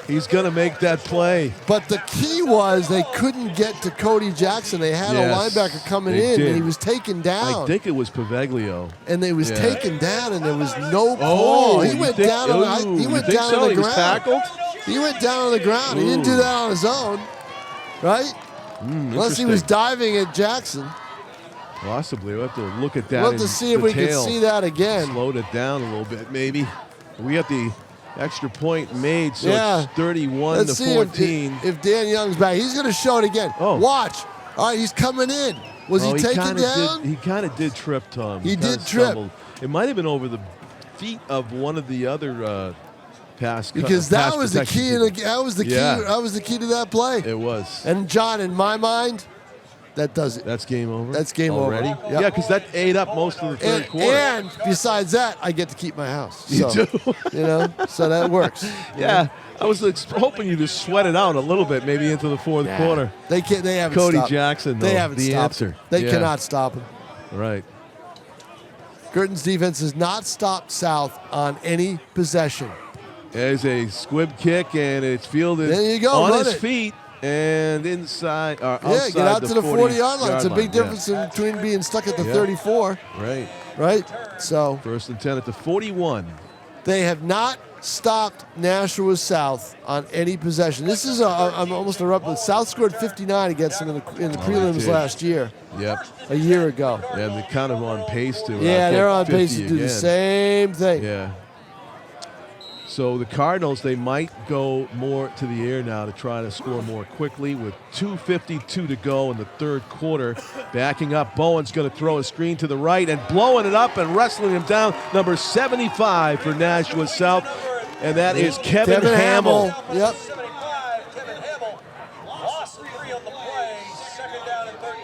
He's going to make that play. But the key was they couldn't get to Cody Jackson. They had a linebacker coming in, and he was taken down. I think it was Paveglio. And they was taken down, and there was no call. He went down on the He went ground. He was tackled? He went down on the ground. He didn't do that on his own, right? Unless he was diving at Jackson. Possibly. We'll have to look at that. We'll have to see if we can see that again. Slowed it down a little bit, maybe. We got the extra point made, so it's 31 Let's to see 14. if Dan Young's back. He's going to show it again. Oh. Watch. All right, he's coming in. Was he taken down? He kind of did trip, Tom. He did trip. Stumbled. It might have been over the feet of one of the other pass. Because that was the key. That was the key. Yeah. That was the key to that play. It was. And John, in my mind, that does it. That's game over. That's game already. over. Yeah, because that ate up most of the third quarter. And besides that, I get to keep my house. You So, do. so that works. Yeah, I was hoping you to sweat it out a little bit, maybe into the fourth quarter. They can't. They haven't. Cody stopped. Jackson, though, They haven't the stopped answer. him. They Yeah. cannot stop him. Right. Guertin's defense has not stopped South on any possession. There's a squib kick, and it's fielded There you go, on run his it. feet and inside. Yeah, get out to the 40-yard line. It's a big yeah. difference between being stuck at the Yeah. 34. Right. Right? So 1st and 10 at the 41. they have not stopped Nashua South on any possession. This is I'm almost interrupted. South scored 59 against them in the prelims did. last year, Yep. a year ago. And they're kind of on pace to. Yeah, they're on pace to get do 50 the again. same thing. Yeah. So the Cardinals, they might go more to the air now to try to score more quickly with 2:52 to go in the third quarter. Backing up, Bowen's going to throw a screen to the right and blowing it up and wrestling him down. Number 75 for Nashua South. and that is Kevin Hamill. Yep. 75, Kevin Hamill lost 3 on the play, 2nd down and 13.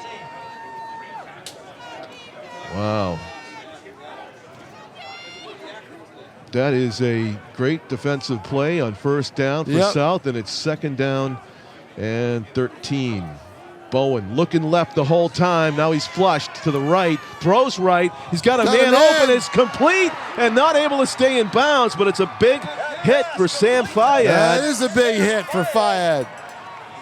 Wow. That is a great defensive play on 1st down for South, and it's 2nd down and 13. Bowen looking left the whole time. Now he's flushed to the right, throws right. He's got a man open. It's complete and not able to stay in bounds, but it's a big hit for Sam Fayad. That is a big hit for Fayad.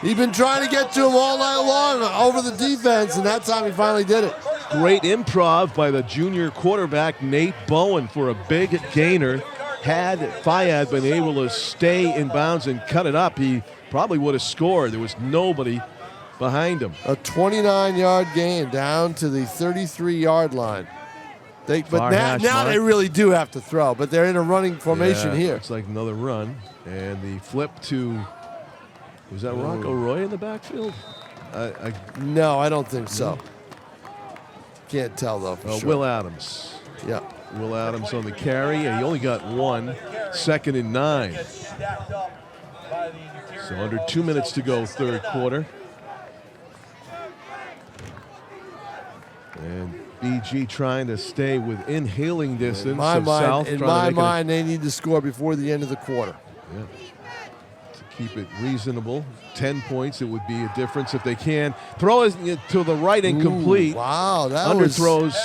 He's been trying to get to him all night long over the defense, and that time he finally did it. Great improv by the junior quarterback, Nate Bowen, for a big gainer. Had Fayad been able to stay in bounds and cut it up, he probably would have scored. There was nobody behind him. A 29-yard gain down to the 33-yard line. Now they really do have to throw, but they're in a running formation here. Looks like another run. And the flip to, was that Rocco Roy in the backfield? No, I don't think so. Can't tell, though, for sure. Will Adams. Yeah. Will Adams on the carry. He only got 1, 2nd and 9. So under 2 minutes to go, 3rd quarter. And BG trying to stay within hailing distance of South. In my mind, they need to score before the end of the quarter. Yeah. To keep it reasonable. 10 points, it would be a difference if they can. Throw it to the right, incomplete. Wow, that underthrows.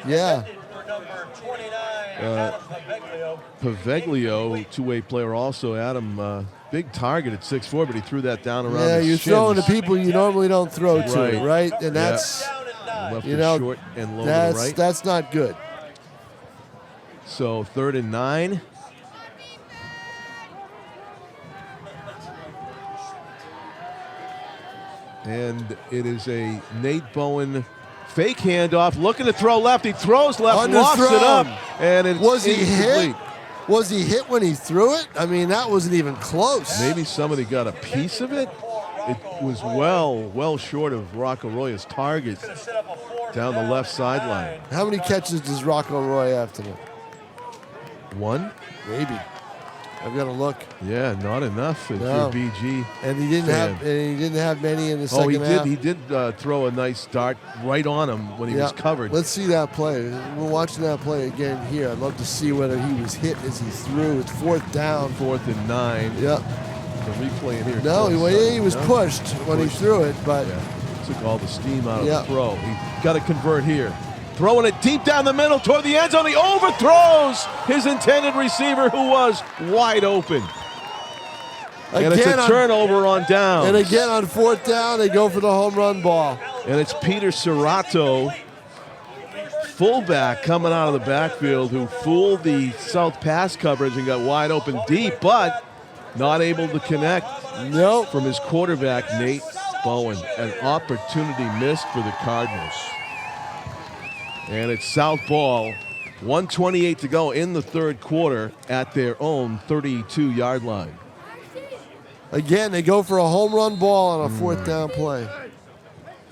Yeah. Paveglio, two-way player also. Adam, big target at 6'4", but he threw that down around his Yeah, you're shins. throwing to people you normally don't throw to, right? And that's, left it short and low to the right. That's not good. So 3rd and 9. And it is a Nate Bowen fake handoff, looking to throw left. He throws left, lofts it up, and it's Was he incomplete. hit? Was he hit when he threw it? I mean, that wasn't even close. Maybe somebody got a piece of it. It was well short of Rocco Roy's target down the left sideline. How many catches does Rocco Roy have tonight? 1? Maybe. I've got to look. Yeah, not enough if you're BG. And he didn't have many in the second half. He did throw a nice dart right on him when he was covered. Let's see that play. We're watching that play again here. I'd love to see whether he was hit as he threw. It's 4th down. 4th and 9. Yep. The replay in here. No, he was pushed when he threw it, but took all the steam out of the throw. He got to convert here. Throwing it deep down the middle toward the end zone. He overthrows his intended receiver who was wide open. And it's a turnover on down. And again on 4th down, they go for the home run ball. And it's Peter Serrato, fullback coming out of the backfield, who fooled the South pass coverage and got wide open deep, but not able to connect from his quarterback, Nate Bowen. An opportunity missed for the Cardinals. And it's South ball, 1:28 to go in the 3rd quarter at their own 32-yard line. Again, they go for a home run ball on a 4th down play.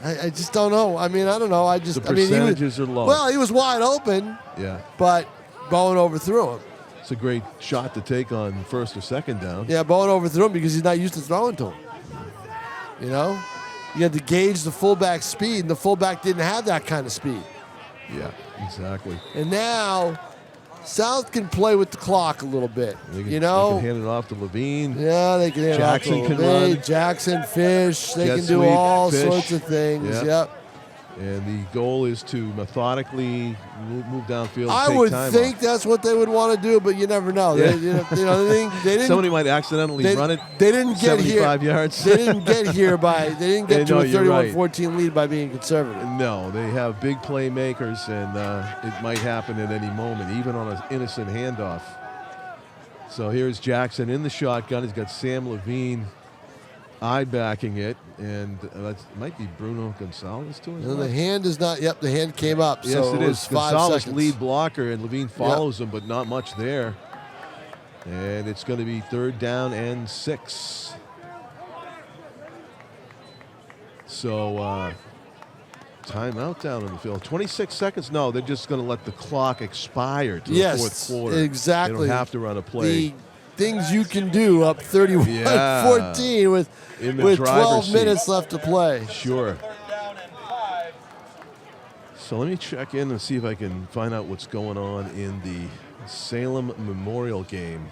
I just don't know. I mean, I don't know. The percentages are low. Well, he was wide open. Yeah. But Bowen overthrew him. It's a great shot to take on 1st or 2nd down. Yeah, Bowen overthrew him because he's not used to throwing to him. You know? You had to gauge the fullback's speed, and the fullback didn't have that kind of speed. Yeah, exactly. And now South can play with the clock a little bit. They can hand it off to Levine. Yeah, they can hand it off to Levine. Jackson can run. Jackson, Fish. They can do sweep, all Fish. sorts of things. Yep. And the goal is to methodically move downfield. I would think that's what they would want to do, but you never know. Yeah. They didn't. Somebody might accidentally run it. They didn't get 75 here. yards. They didn't get here by. They didn't get to a 31-14 lead by being conservative. No, they have big playmakers, and it might happen at any moment, even on an innocent handoff. So here's Jackson in the shotgun. He's got Sam Levine eye backing it, and that might be Bruno Gonzalez to his left. The hand is not. Yep, the hand came up. Yes, so it is. 5 Gonzalez seconds. lead blocker, and Levine follows him, but not much there. And it's going to be 3rd down and 6. So timeout down in the field. 26 seconds. No, they're just going to let the clock expire to the 4th quarter. Exactly. They don't have to run a play. things you can do up 31-14 with In the 12 driver's seat. minutes left to play. Sure. So let me check in and see if I can find out what's going on in the Salem Memorial game.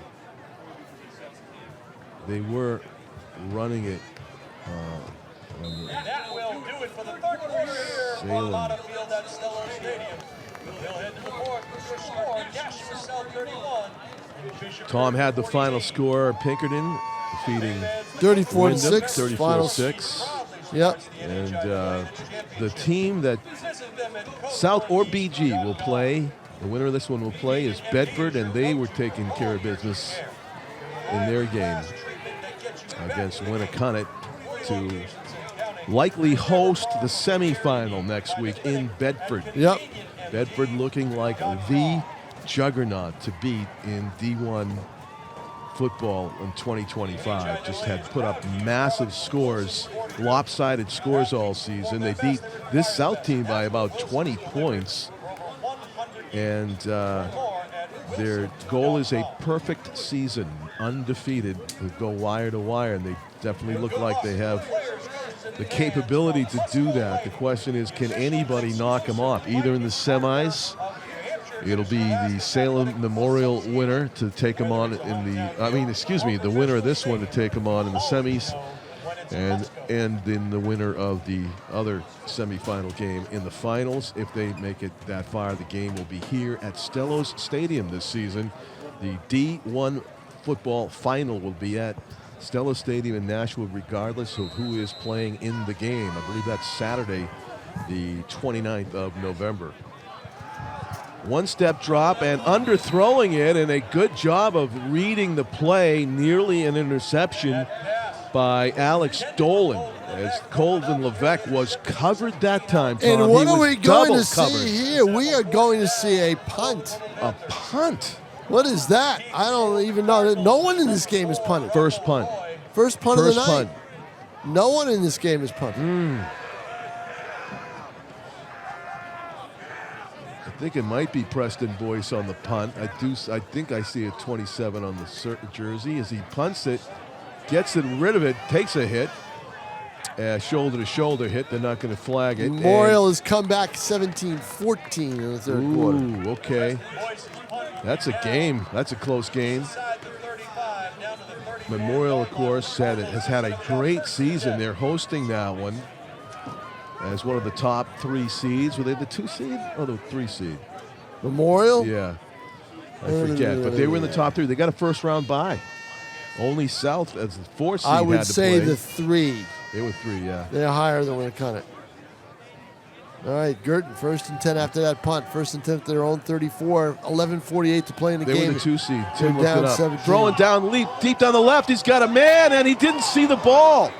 They were running it. That will do it for the third quarter here. Salem. Ramada Field at Stellos Stadium. They'll head to the fourth with their score. Nashua South 31. Bishop Tom had the final score. Pinkerton defeating 34-6, final 34-6. Yep. And the team that South or BG will play, the winner of this one will play, is Bedford, and they were taking care of business in their game against Winnicott to likely host the semifinal next week in Bedford. Yep. Bedford looking like the juggernaut to beat in D1 football in 2025. Just had put up massive scores, lopsided scores all season. They beat this South team by about 20 points. And their goal is a perfect season, undefeated, to go wire to wire. And they definitely look like they have the capability to do that. The question is, can anybody knock them off? Either in the semis, it'll be the Salem Memorial winner to take them on in the winner of this one to take them on in the semis, and then the winner of the other semifinal game in the finals. If they make it that far, the game will be here at Stellos Stadium this season. The D1 football final will be at Stellos Stadium in Nashua, regardless of who is playing in the game. I believe that's Saturday, the 29th of November. One-step drop and underthrowing it, and a good job of reading the play, nearly an interception by Alex Dolan, as Colvin Levesque was covered that time, Tom. And what He are was we going double to covered. see here? We are going to see a punt. A punt. What is that? I don't even know. No one in this game is punted. First punt. First punt of the First night. punt. No one in this game is punted. I think it might be Preston Boyce on the punt. I think I see a 27 on the jersey as he punts it, gets rid of it, takes a hit, shoulder to shoulder hit. They're not going to flag it. Memorial has come back 17-14 in the third quarter. Ooh, okay. That's a game. That's a close game. Memorial, of course, has had a great season. They're hosting that one as one of the top 3 seeds. Were they the 2 seed or the 3 seed? Memorial? Yeah. I forget. But they were in the top 3. They got a first round bye. Only South as the 4 seed I would had to say play. the 3. They were 3, yeah. They're higher than Winnicott. All right, Guertin, 1st and 10 after that punt. 1st and 10 at their own 34. 11:48 to play in the game. They were the 2 seed. They're Tim looked down it up. 17. Throwing down, deep down the left. He's got a man, and he didn't see the ball.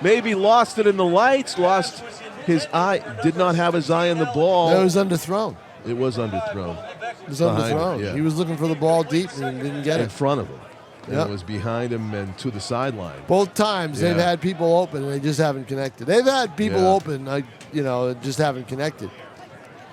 Maybe lost it in the lights, lost his eye, did not have his eye on the ball. That was underthrown. It was underthrown. It was Behind him, underthrown. yeah. He was looking for the ball deep and didn't get In it. front of him. And Yep. it was behind him and to the sideline. Both times they've Yeah. had people open and they just haven't connected. They've had people Yeah. open, just haven't connected.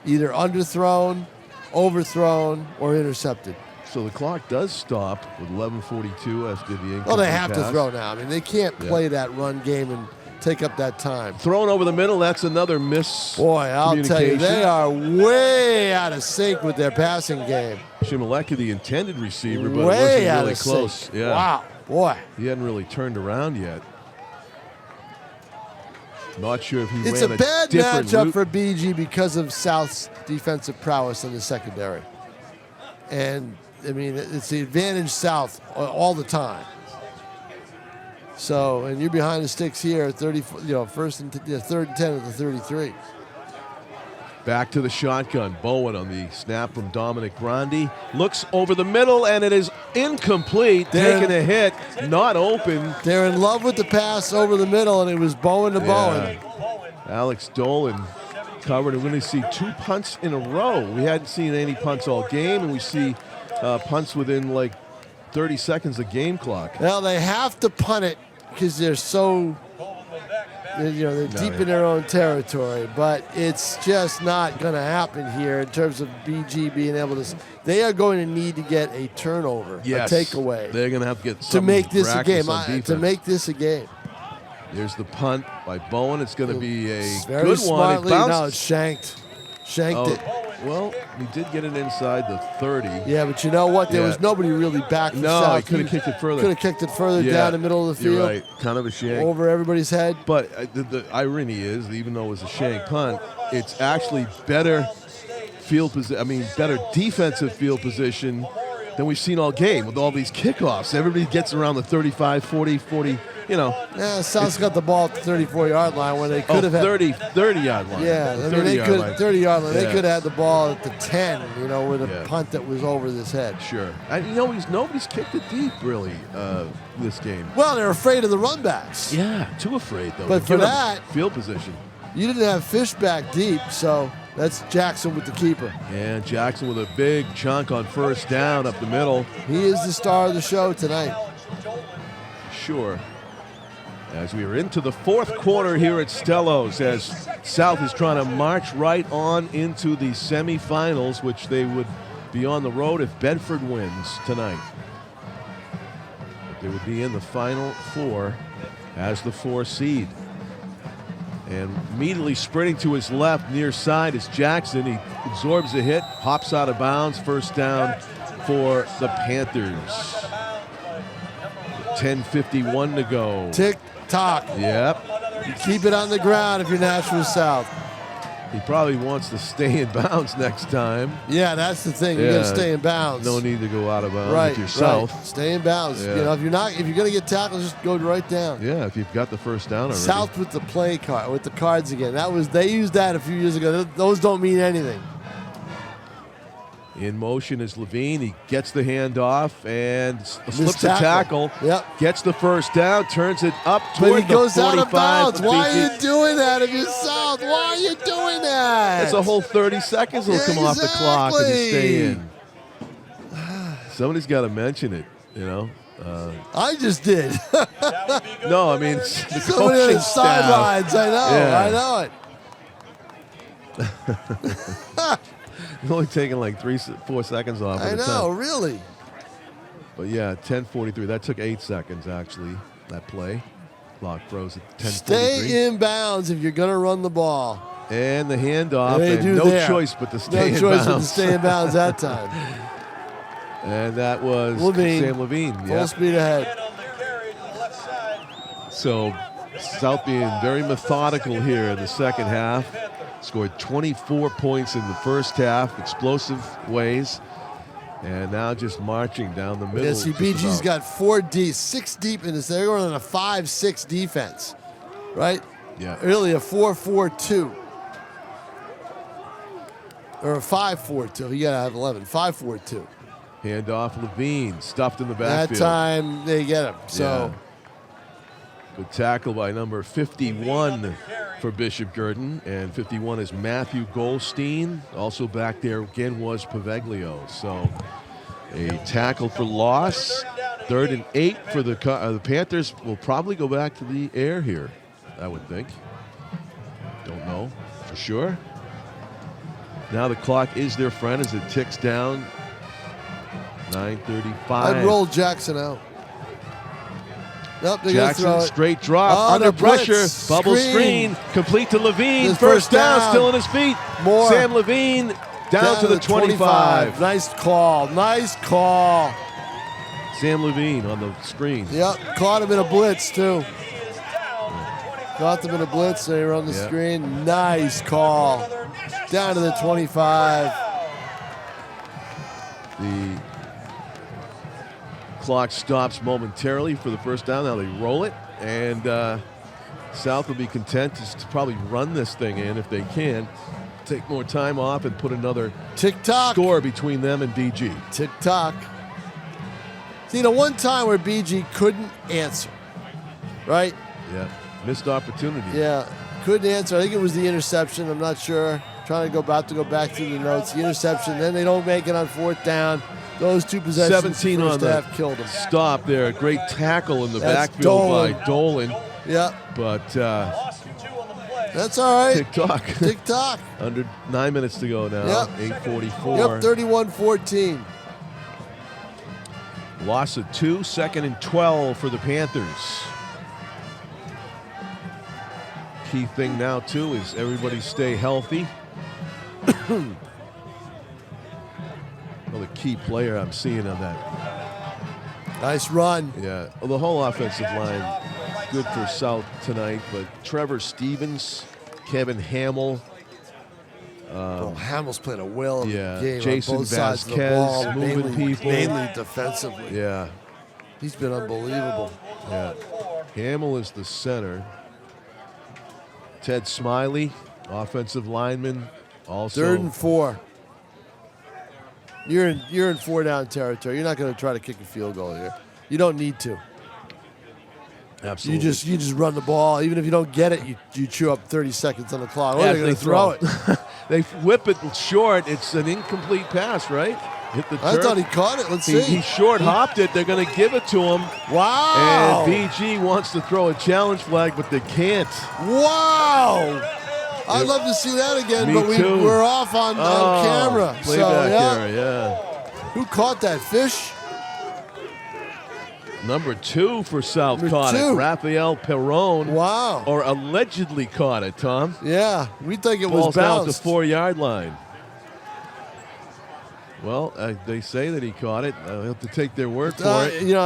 Either underthrown, overthrown, or intercepted. So the clock does stop with 11:42 after the incomplete Well, they have to pass. throw now. I mean, they can't play that run game and take up that time. Thrown over the middle, that's another miss. Boy, I'll tell you, they are way out of sync with their passing game. Shimaleki, the intended receiver, but Way it out wasn't really of close. sync. Yeah. Wow, boy. He hadn't really turned around yet. Not sure if he It's ran a bad different matchup route. for BG because of South's defensive prowess in the secondary. And, I mean, it's the advantage South all the time. So, and you're behind the sticks here at 30, 3rd and 10 at the 33. Back to the shotgun. Bowen on the snap from Dominic Grandi. Looks over the middle, and it is incomplete. Taking a hit, not open. They're in love with the pass over the middle, and it was Bowen to Bowen. Alex Dolan covered. We're going to see 2 punts in a row. We hadn't seen any punts all game, and we see punts within like 30 seconds of game clock. Well, they have to punt it because they're so They're deep in their own territory, but it's just not going to happen here in terms of BG being able to. They are going to need to get a turnover, yes. a takeaway. They're going to have to get to make this a game. To make this a game. There's the punt by Bowen. It's going to be a very good smartly, one. No, it's shanked. Shanked it. Well, he did get it inside the 30. Yeah, but you know what? There was nobody really back for South. No, he could have kicked it further. Could have kicked it further down the middle of the field. You're right. Kind of a shank. Over everybody's head. But the irony is, even though it was a shank punt, it's actually better better defensive field position than we've seen all game with all these kickoffs. Everybody gets around the 35, 40, Yeah, South's got the ball at the 34-yard line when they could have had 30-yard line. Yeah, they could 30-yard line. They could have had the ball at the 10, with a punt that was over his head. Sure. And nobody's kicked it deep really this game. Well, they're afraid of the run backs. Yeah, too afraid though. But for that field position, you didn't have Fish back deep, so that's Jackson with the keeper. And Jackson with a big chunk on first down up the middle. He is the star of the show tonight. Sure. As we are into the fourth quarter here at Stellos, as South is trying to march right on into the semifinals, which they would be on the road if Bedford wins tonight. But they would be in the Final Four as the 4 seed. And immediately sprinting to his left near side is Jackson. He absorbs a hit, hops out of bounds, first down for the Panthers. 10:51 to go. Tick-tock. Yep. You keep it on the ground if you're Nashua South. He probably wants to stay in bounds next time. Yeah, that's the thing. You got to stay in bounds. No need to go out of bounds if you're South. Right. Stay in bounds. Yeah. If you're going to get tackled, just go right down. Yeah, if you've got the first down already. South with the play card, with the cards again. They used that a few years ago. Those don't mean anything. In motion is Levine. He gets the handoff and slips a tackle. Yep. Gets the first down, turns it up But toward he goes the 45. out of bounds. Why are you doing that if you're South? Why are you doing that? It's a whole 30 seconds will come off the clock and you stay in. Somebody's got to mention it, I just did. No, I mean, it's the Somebody on coaching the sidelines. I know. Yeah. I know it. It's only taking like 3-4 seconds off. I know, really. But yeah, 10:43. That took 8 seconds actually. That play. Clock froze at 10:43. Stay in bounds if you're going to run the ball. And the handoff. They And do no there. choice but to stay in No choice but to bounds. stay in bounds that time. And that was Levine. Sam Levine. Full speed ahead. So South being very methodical here in the second half. Scored 24 points in the first half, explosive ways, and now just marching down the middle. Yeah, see, BG's got 6 deep in this. They're going on a 5-6 defense, right? Yeah. Really a 4-4-2. Or a 5-4-2. You got to have 11. 5-4-2. Handoff Levine, stuffed in the That backfield. time they get him. So. Yeah. Good tackle by number 51 for Bishop Guertin, and 51 is Matthew Goldstein. Also back there again was Paveglio. So a tackle for loss. 3rd and 8 for the Panthers. Will probably go back to the air here, I would think. Don't know for sure. Now the clock is their friend as it ticks down. 9:35. I'd roll Jackson out. Nope, they're Jackson, throw it. straight drop, Oh, under the blitz. pressure, bubble screen, complete to Levine, His first first down, down. still on his feet. More. Sam Levine down to the 25. Nice call. Nice call. Sam Levine on the screen. Yep, caught him in a blitz, too. Caught them in a blitz. They were on the screen. Nice call. Down to the 25. The clock stops momentarily for the first down. Now they roll it, and South will be content to probably run this thing in if they can. Take more time off and put another Tick-tock. score between them and BG. Tick-tock. See, the one time where BG couldn't answer, right? Yeah, missed opportunity. Yeah, couldn't answer. I think it was the interception. I'm not sure. Trying to go back through the notes. The interception. Then they don't make it on 4th down. Those 2 possessions 17 on first the half killed them. stop there. Great tackle in the That's backfield Dolan. by Dolan. Yeah. But That's all right. Tick-tock. Tick-tock. Under 9 minutes to go now. Yep. 8:44. Yep, 31-14. Loss of 2, 2nd and 12 for the Panthers. Key thing now, too, is everybody stay healthy. Well, the key player I'm seeing on that. Nice run. Yeah, well, the whole offensive line, good for South tonight, but Trevor Stevens, Kevin Hamill. Hamill's playing a well of Yeah, the game Jason on both sides of the Vasquez ball, moving people. mainly defensively. Yeah, He's been unbelievable. yeah. Hamill is the center. Ted Smiley, offensive lineman, also. 3rd and 4. You're in 4-down territory. You're not going to try to kick a field goal here. You don't need to. Absolutely. You just run the ball. Even if you don't get it, you chew up 30 seconds on the clock. Or Yeah, they're going to throw it. They whip it short. It's an incomplete pass, right? Hit the I turf. thought he caught it. Let's see. He short hopped it. They're going to give it to him. Wow. And BG wants to throw a challenge flag, but they can't. Wow. I'd love to see that again, Me but too. we're off on camera. Playback yeah. error, yeah. Who caught that fish? Number 2 for South Number caught 2. it. Raphael Perron. Wow. Or allegedly caught it, Tom. Yeah, we think it Falls was out the bounced. 4-yard line. Well, they say that he caught it. I'll have to take their word for it. You know,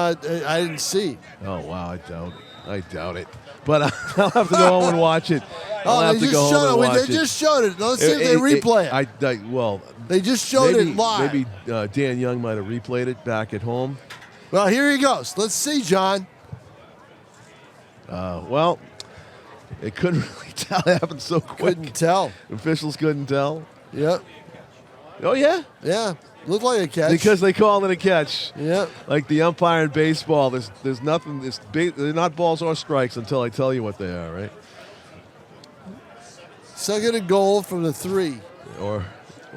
I didn't see. Oh, wow, I doubt it. But I'll have to go home and watch it. I'll have to go home and watch They just showed it. Let's see if they replay it. Well, They just showed maybe, it live. Maybe Dan Young might have replayed it back at home. Well, here he goes. Let's see, John. Well, it couldn't really tell. It happened so quick. Couldn't tell. Officials couldn't tell. Yep. Oh, yeah? Yeah. Looked like a catch. Because they called it a catch. Yep. Like the umpire in baseball, there's nothing. They're not balls or strikes until I tell you what they are, right? 2nd and goal from the 3. Or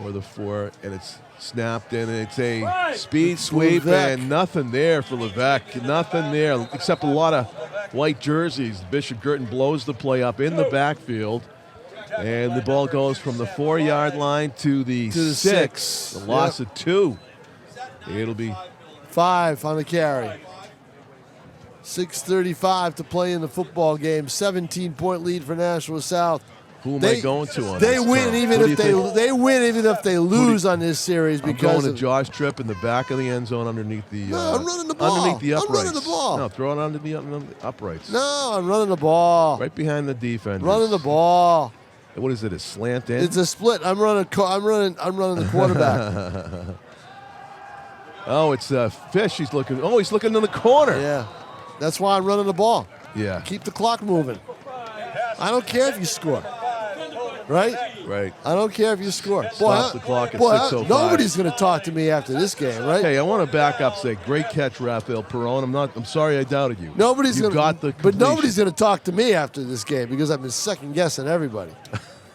the 4, and it's snapped in, and it's a speed sweep, Levesque. and nothing there for Levesque. Nothing there, except a lot of white jerseys. Bishop Guertin blows the play up in the backfield, and the ball goes from the 4-yard line to the 6. The loss of 2. It'll be 5 on the carry. 6:35 to play in the football game. 17-point lead for Nashua South. who am I going to on They this, win Tom? even Who do if you think? they win even if they lose on this series I'm because going to Josh Tripp in the back of the end zone underneath the No, I'm running the ball. underneath the I'm uprights. running the ball. No, throw it under the uprights. No, I'm running the ball. Right behind the defender. Running the ball. What is it? A slant in? It's a split. I'm running the quarterback. Oh, it's Fish. He's looking. Oh, he's looking in the corner. Yeah. That's why I'm running the ball. Yeah. Keep the clock moving. I don't care if you score. Right? Right. I don't care if you score. Stop the clock at boy, 6:05. nobody's going to talk to me after this game, right? Hey, I want to back up. Say, great catch, Raphael Perron. I'm sorry I doudted you. Nobody's you going got the but completion. nobody's going to talk to me after this game because I've been second guessing everybody.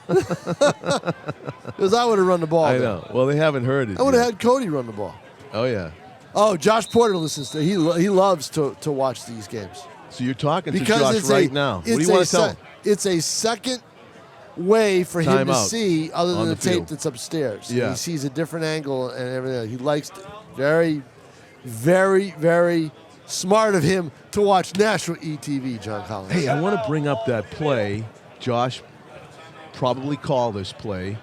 Because I would have run the ball. I then. know. Well, they haven't heard it. I would have yet. had Cody run the ball. Oh yeah. Oh, Josh Porter listens to. He loves to watch these games So you're talking because to Josh it's right now. What do you want to tell him? It's a second way for him Time to out see other on than the the tape field. that's upstairs. Yeah. He sees a different angle and everything. He likes it. Very, very, very smart of him to watch Nashua ETV, John Collins. Hey, I want to bring up that play. Josh probably called this play.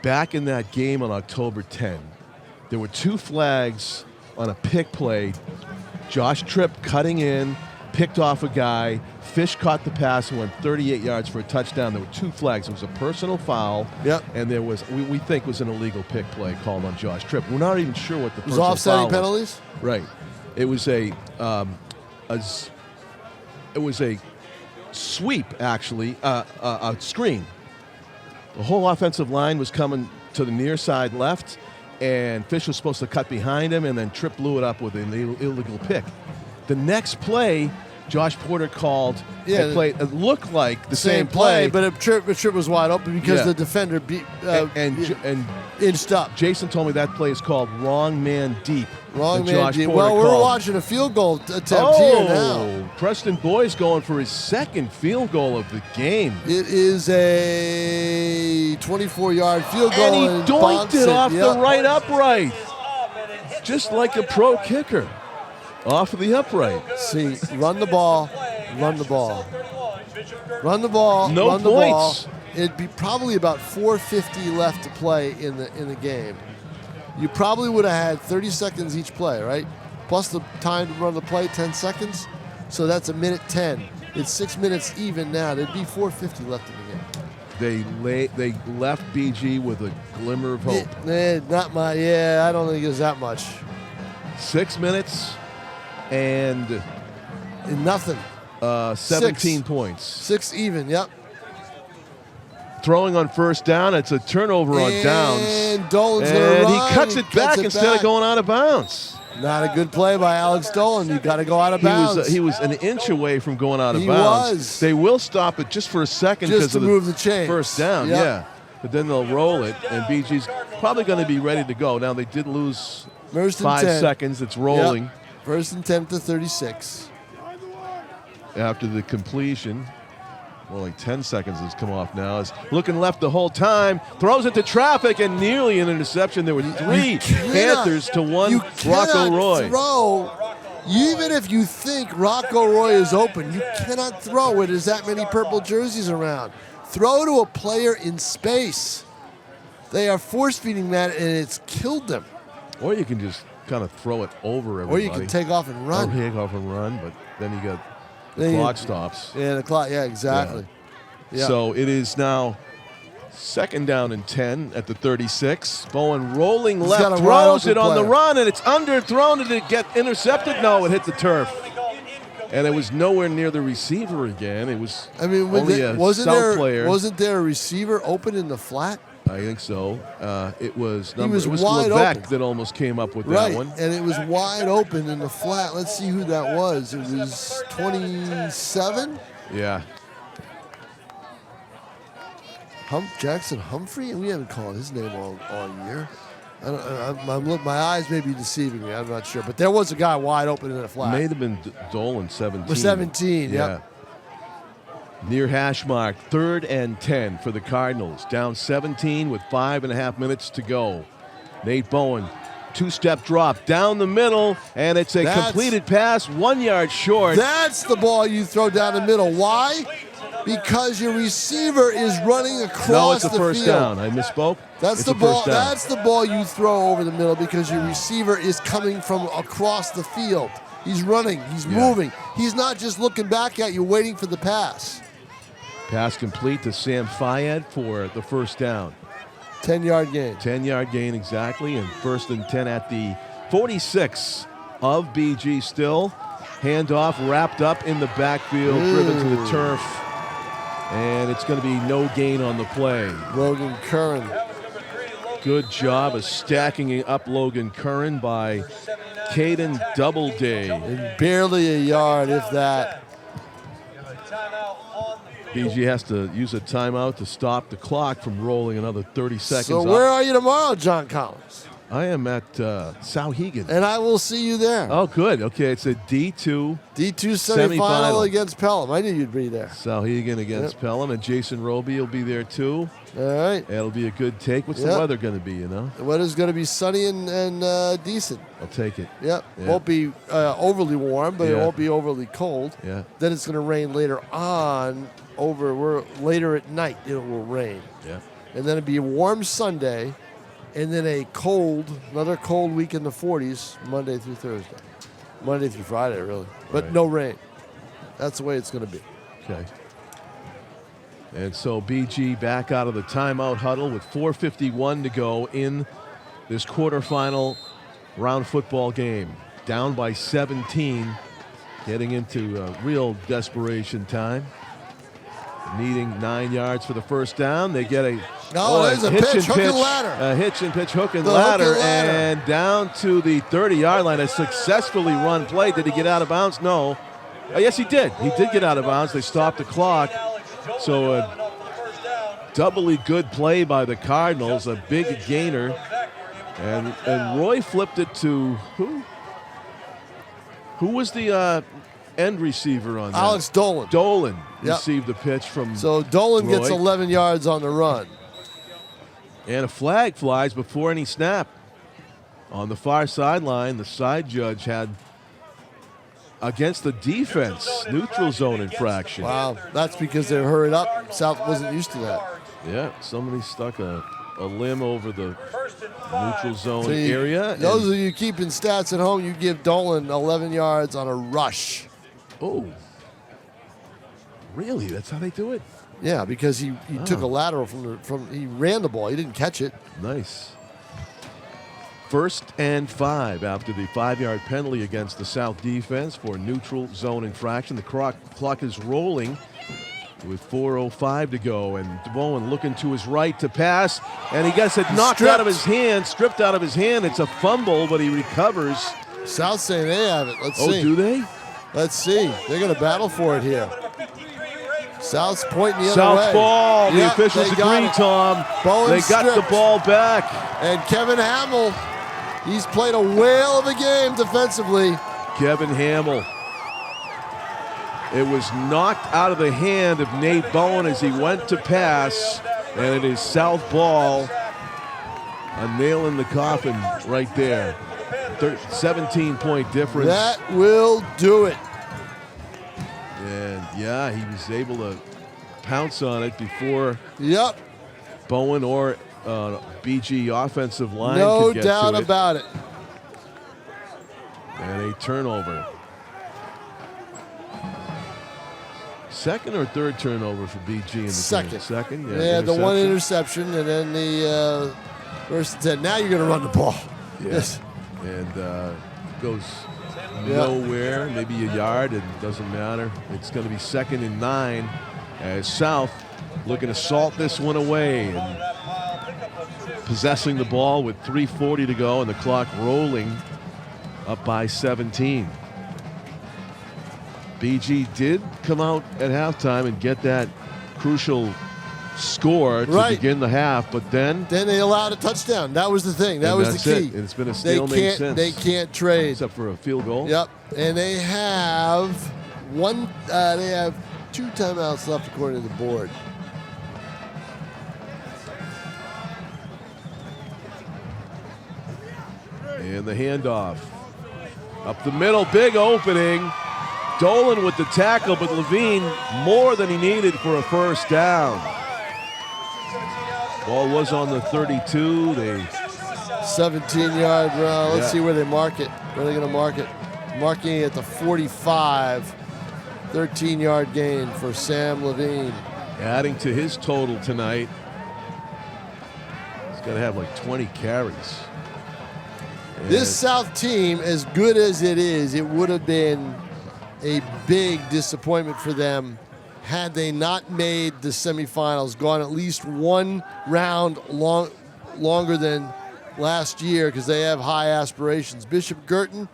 Back in that game on October 10, there were 2 flags on a pick play. Josh Tripp cutting in, picked off a guy. Fish caught the pass and went 38 yards for a touchdown. There were 2 flags. It was a personal foul, Yep. and there was we think was an illegal pick play called on Josh Tripp. We're not even sure what the Was personal offsetting foul penalties? was. Right. It was a sweep, actually, a screen. The whole offensive line was coming to the near side left, and Fish was supposed to cut behind him, and then Tripp blew it up with an illegal pick. The next play, Josh Porter called. Yeah, and played. It looked like the same play, but a trip was wide open because the defender and inched up. Jason told me that play is called wrong man deep. Wrong man Josh deep. Porter Well, we're called. watching a field goal attempt here now. Preston Boyd's going for his second field goal of the game. It is a 24-yard field goal. And he doinked it off the right upright. Just like a pro kicker. Off of the upright. See, run the ball, run the ball. Run the ball, no run the points. ball. It'd be probably about 4:50 left to play in the game. You probably would have had 30 seconds each play, right? Plus the time to run the play, 10 seconds. So that's a minute 10. It's 6 minutes even now. There'd be 4:50 left in the game. They left BG with a glimmer of hope. I don't think it's that much. 6 minutes and Nothing. 17 points. 6 even, yep. Throwing on first down, it's a turnover on downs. And Dolan's going to run. He cuts it back instead of going out of bounds. Not a good play by Alex Dolan. You got to go out of bounds. He was an inch away from going out of He bounds. was. They will stop it just for a second Just to of move the chains. First down, Yep. yeah. But then they'll roll it, and BG's probably going to be ready to go. Now, they did lose First and 5 10. seconds. It's rolling. Yep. First and 10 to 36. After the completion. Only 10 seconds has come off now. Is looking left the whole time. Throws it to traffic and nearly an interception. There were 3 Panthers to 1 Rocco Roy. Throw, even if you think Rocco Roy is open, you cannot throw when there's that many purple jerseys around. Throw to a player in space. They are force feeding that, and it's killed them. Or you can just kind of throw it over everybody. Or you can take off and run. Or take off and run, but then you got the clock stops. Yeah, the clock. Yeah, exactly. Yeah. So it is now second down and 10 at the 36. Bowen rolling left, throws it on the run, and it's underthrown. Did it get intercepted? No, it hit the turf. And it was nowhere near the receiver again. It was only a South player. Wasn't there a receiver open in the flat? I think so. It was wide Levesque open. that almost came up with Right, that one. and it was wide open in the flat. Let's see who that was. It was 27? Yeah. Jackson Humphrey? We haven't called his name all year. My eyes may be deceiving me. I'm not sure. But there was a guy wide open in the flat. May have been Dolan, 17. 17, yeah. yep. Near hash mark, 3rd and 10 for the Cardinals. Down 17 with 5.5 minutes to go. Nate Bowen, 2-step drop down the middle, and it's a completed pass, 1 yard short. That's the ball you throw down the middle. Why? Because your receiver is running across the field. No, it's a first down. I misspoke. That's the ball. That's the ball you throw over the middle because your receiver is coming from across the field. He's running. He's moving. He's not just looking back at you, waiting for the pass. Pass complete to Sam Fayed for the first down. 10-yard gain. 10-yard gain exactly, and 1st and 10 at the 46 of BG still. Handoff wrapped up in the backfield, driven to the turf. And it's going to be no gain on the play. Logan Curran. Good job of stacking up Logan Curran by Caden Doubleday. And barely a yard, if that. BG has to use a timeout to stop the clock from rolling another 30 seconds. So where are you tomorrow, John Collins? I am at Sauhegan. And I will see you there. Oh, good. Okay, it's a D2 semifinal against Pelham. I knew you'd be there. Sauhegan against Pelham, and Jason Roby will be there too. All right. It'll be a good take. What's the weather going to be, you know? The weather's going to be sunny and decent. I'll take it. Yep. Won't be overly warm, but it won't be overly cold. Yeah. Then it's going to rain later on. Later at night, it will rain. Yeah. And then it'll be a warm Sunday, and then another cold week in the 40s, Monday through Thursday. Monday through Friday, really. But no rain. That's the way it's going to be. Okay. And so BG back out of the timeout huddle with 4:51 to go in this quarterfinal round football game. Down by 17, getting into real desperation time. Needing 9 yards for the first down. They get a there's a pitch, hook and ladder. A hitch and pitch, hook and ladder, and down to the 30-yard line. A successfully run play. Did he get out of bounds? No. Yes, he did. He did get out of bounds. They stopped the clock. So a doubly good play by the Cardinals, a big gainer. And Roy flipped it to who? Who was the end receiver on that? Alex Dolan. Dolan Yep. received the pitch from So Dolan Roy. gets 11 yards on the run. And a flag flies before any snap. On the far sideline, the side judge had against the defense, neutral zone infraction. Wow, that's because they hurried up. South wasn't used to that. Yeah, somebody stuck a limb over the neutral zone So area. Those of you keeping stats at home, you give Dolan 11 yards on a rush. Oh, really? That's how they do it? Yeah, because he took a lateral he ran the ball. He didn't catch it. Nice. 1st and 5 after the 5-yard penalty against the South defense for neutral zone infraction. The clock is rolling with 4:05 to go, and Bowen looking to his right to pass, and he gets it knocked out of his hand, stripped out of his hand. It's a fumble, but he recovers. South saying they have it. Let's see. Oh, do they? Let's see. They're going to battle for it here. South's pointing the other South way. ball. The Yep, officials they got agree, it. Tom. Bowen They got the stripped. ball back. And Kevin Hamill, he's played a whale of a game defensively. Kevin Hamill. It was knocked out of the hand of Nate Bowen as he went to pass, and it is South ball. A nail in the coffin right there. 17-point difference. That will do it. And yeah, he was able to pounce on it before Yep. Bowen or BG offensive line No could get doubt to it. about it. And a turnover. Second or third turnover for BG in the Second. game? Second, Yeah, the one interception and then the first and 10. Now you're going to run the ball. Yeah. Yes. And goes nowhere, maybe a yard, and it doesn't matter. It's going to be 2nd and 9 as South looking to salt this one away and possessing the ball with 3:40 to go and the clock rolling up by 17. BG did come out at halftime and get that crucial score to begin the half, but then they allowed a touchdown. That was the thing. That was the key. It. It's been a stalemate since. They can't trade. Except for a field goal. Yep. And they have they have 2 timeouts left according to the board. And the handoff. Up the middle, big opening. Dolan with the tackle, but Levine more than he needed for a first down. Ball was on the 32. They 17-yard run. Let's see where they mark it. Where are they going to mark it? Marking it at the 45. 13-yard gain for Sam Levine. Adding to his total tonight. He's got to have like 20 carries. And this South team, as good as it is, it would have been a big disappointment for them had they not made the semifinals, gone at least one round longer than last year because they have high aspirations. Bishop Guertin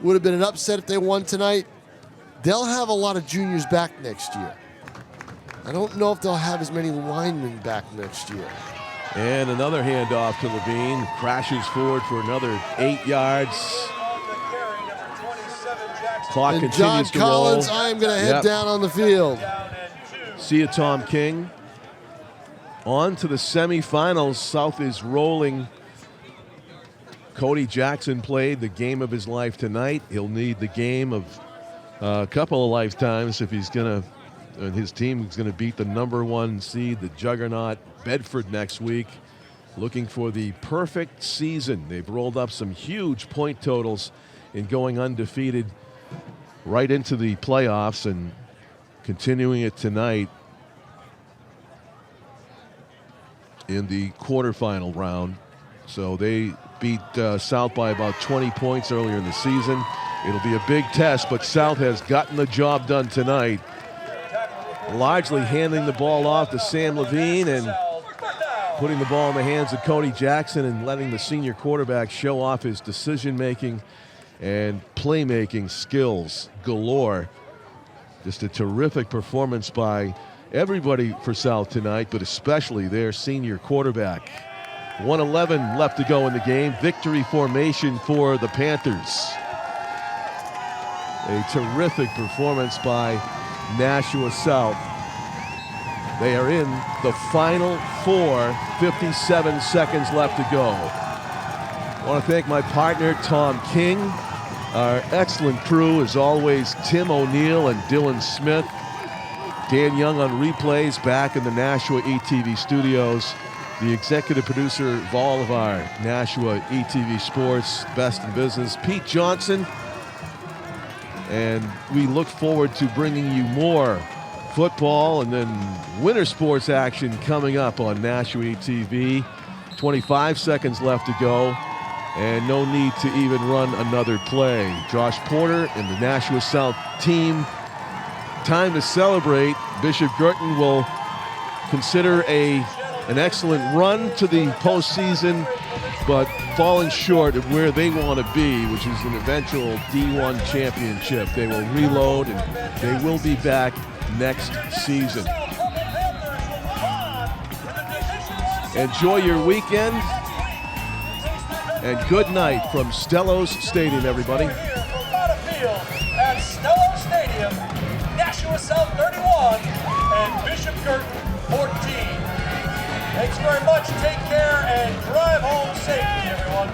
would have been an upset if they won tonight. They'll have a lot of juniors back next year. I don't know if they'll have as many linemen back next year. And another handoff to Levine. Crashes forward for another 8 yards. Clock and continues John to Collins, roll. I am going to head down on the field. See you, Tom King. On to the semifinals. South is rolling. Cody Jackson played the game of his life tonight. He'll need the game of a couple of lifetimes if he's going to, and his team is going to beat the #1 seed, the juggernaut, Bedford, next week. Looking for the perfect season. They've rolled up some huge point totals in going undefeated right into the playoffs and continuing it tonight in the quarterfinal round. So they beat South by about 20 points earlier in the season. It'll be a big test, but South has gotten the job done tonight. Largely handing the ball off to Sam Levine and putting the ball in the hands of Cody Jackson and letting the senior quarterback show off his decision-making and playmaking skills galore Just a terrific performance by everybody for South tonight, but especially their senior quarterback. 1:11 left to go in the game. Victory formation for the Panthers. A terrific performance by Nashua South. They are in the Final Four, 57 seconds left to go. I want to thank my partner, Tom King. Our excellent crew, as always, Tim O'Neill and Dylan Smith. Dan Young on replays back in the Nashua ETV studios. The executive producer of all of our Nashua ETV Sports, Best in Business, Pete Johnson. And we look forward to bringing you more football and then winter sports action coming up on Nashua ETV. 25 seconds left to go, and no need to even run another play. Josh Porter and the Nashua South team, time to celebrate. Bishop Guertin will consider an excellent run to the postseason, but falling short of where they want to be, which is an eventual D1 championship. They will reload, and they will be back next season. Enjoy your weekend, and good night from Stellos Stadium, everybody. Here from field at Stellos Stadium, Nashua South 31 and Bishop Guertin 14. Thanks very much. Take care and drive home safely, everyone.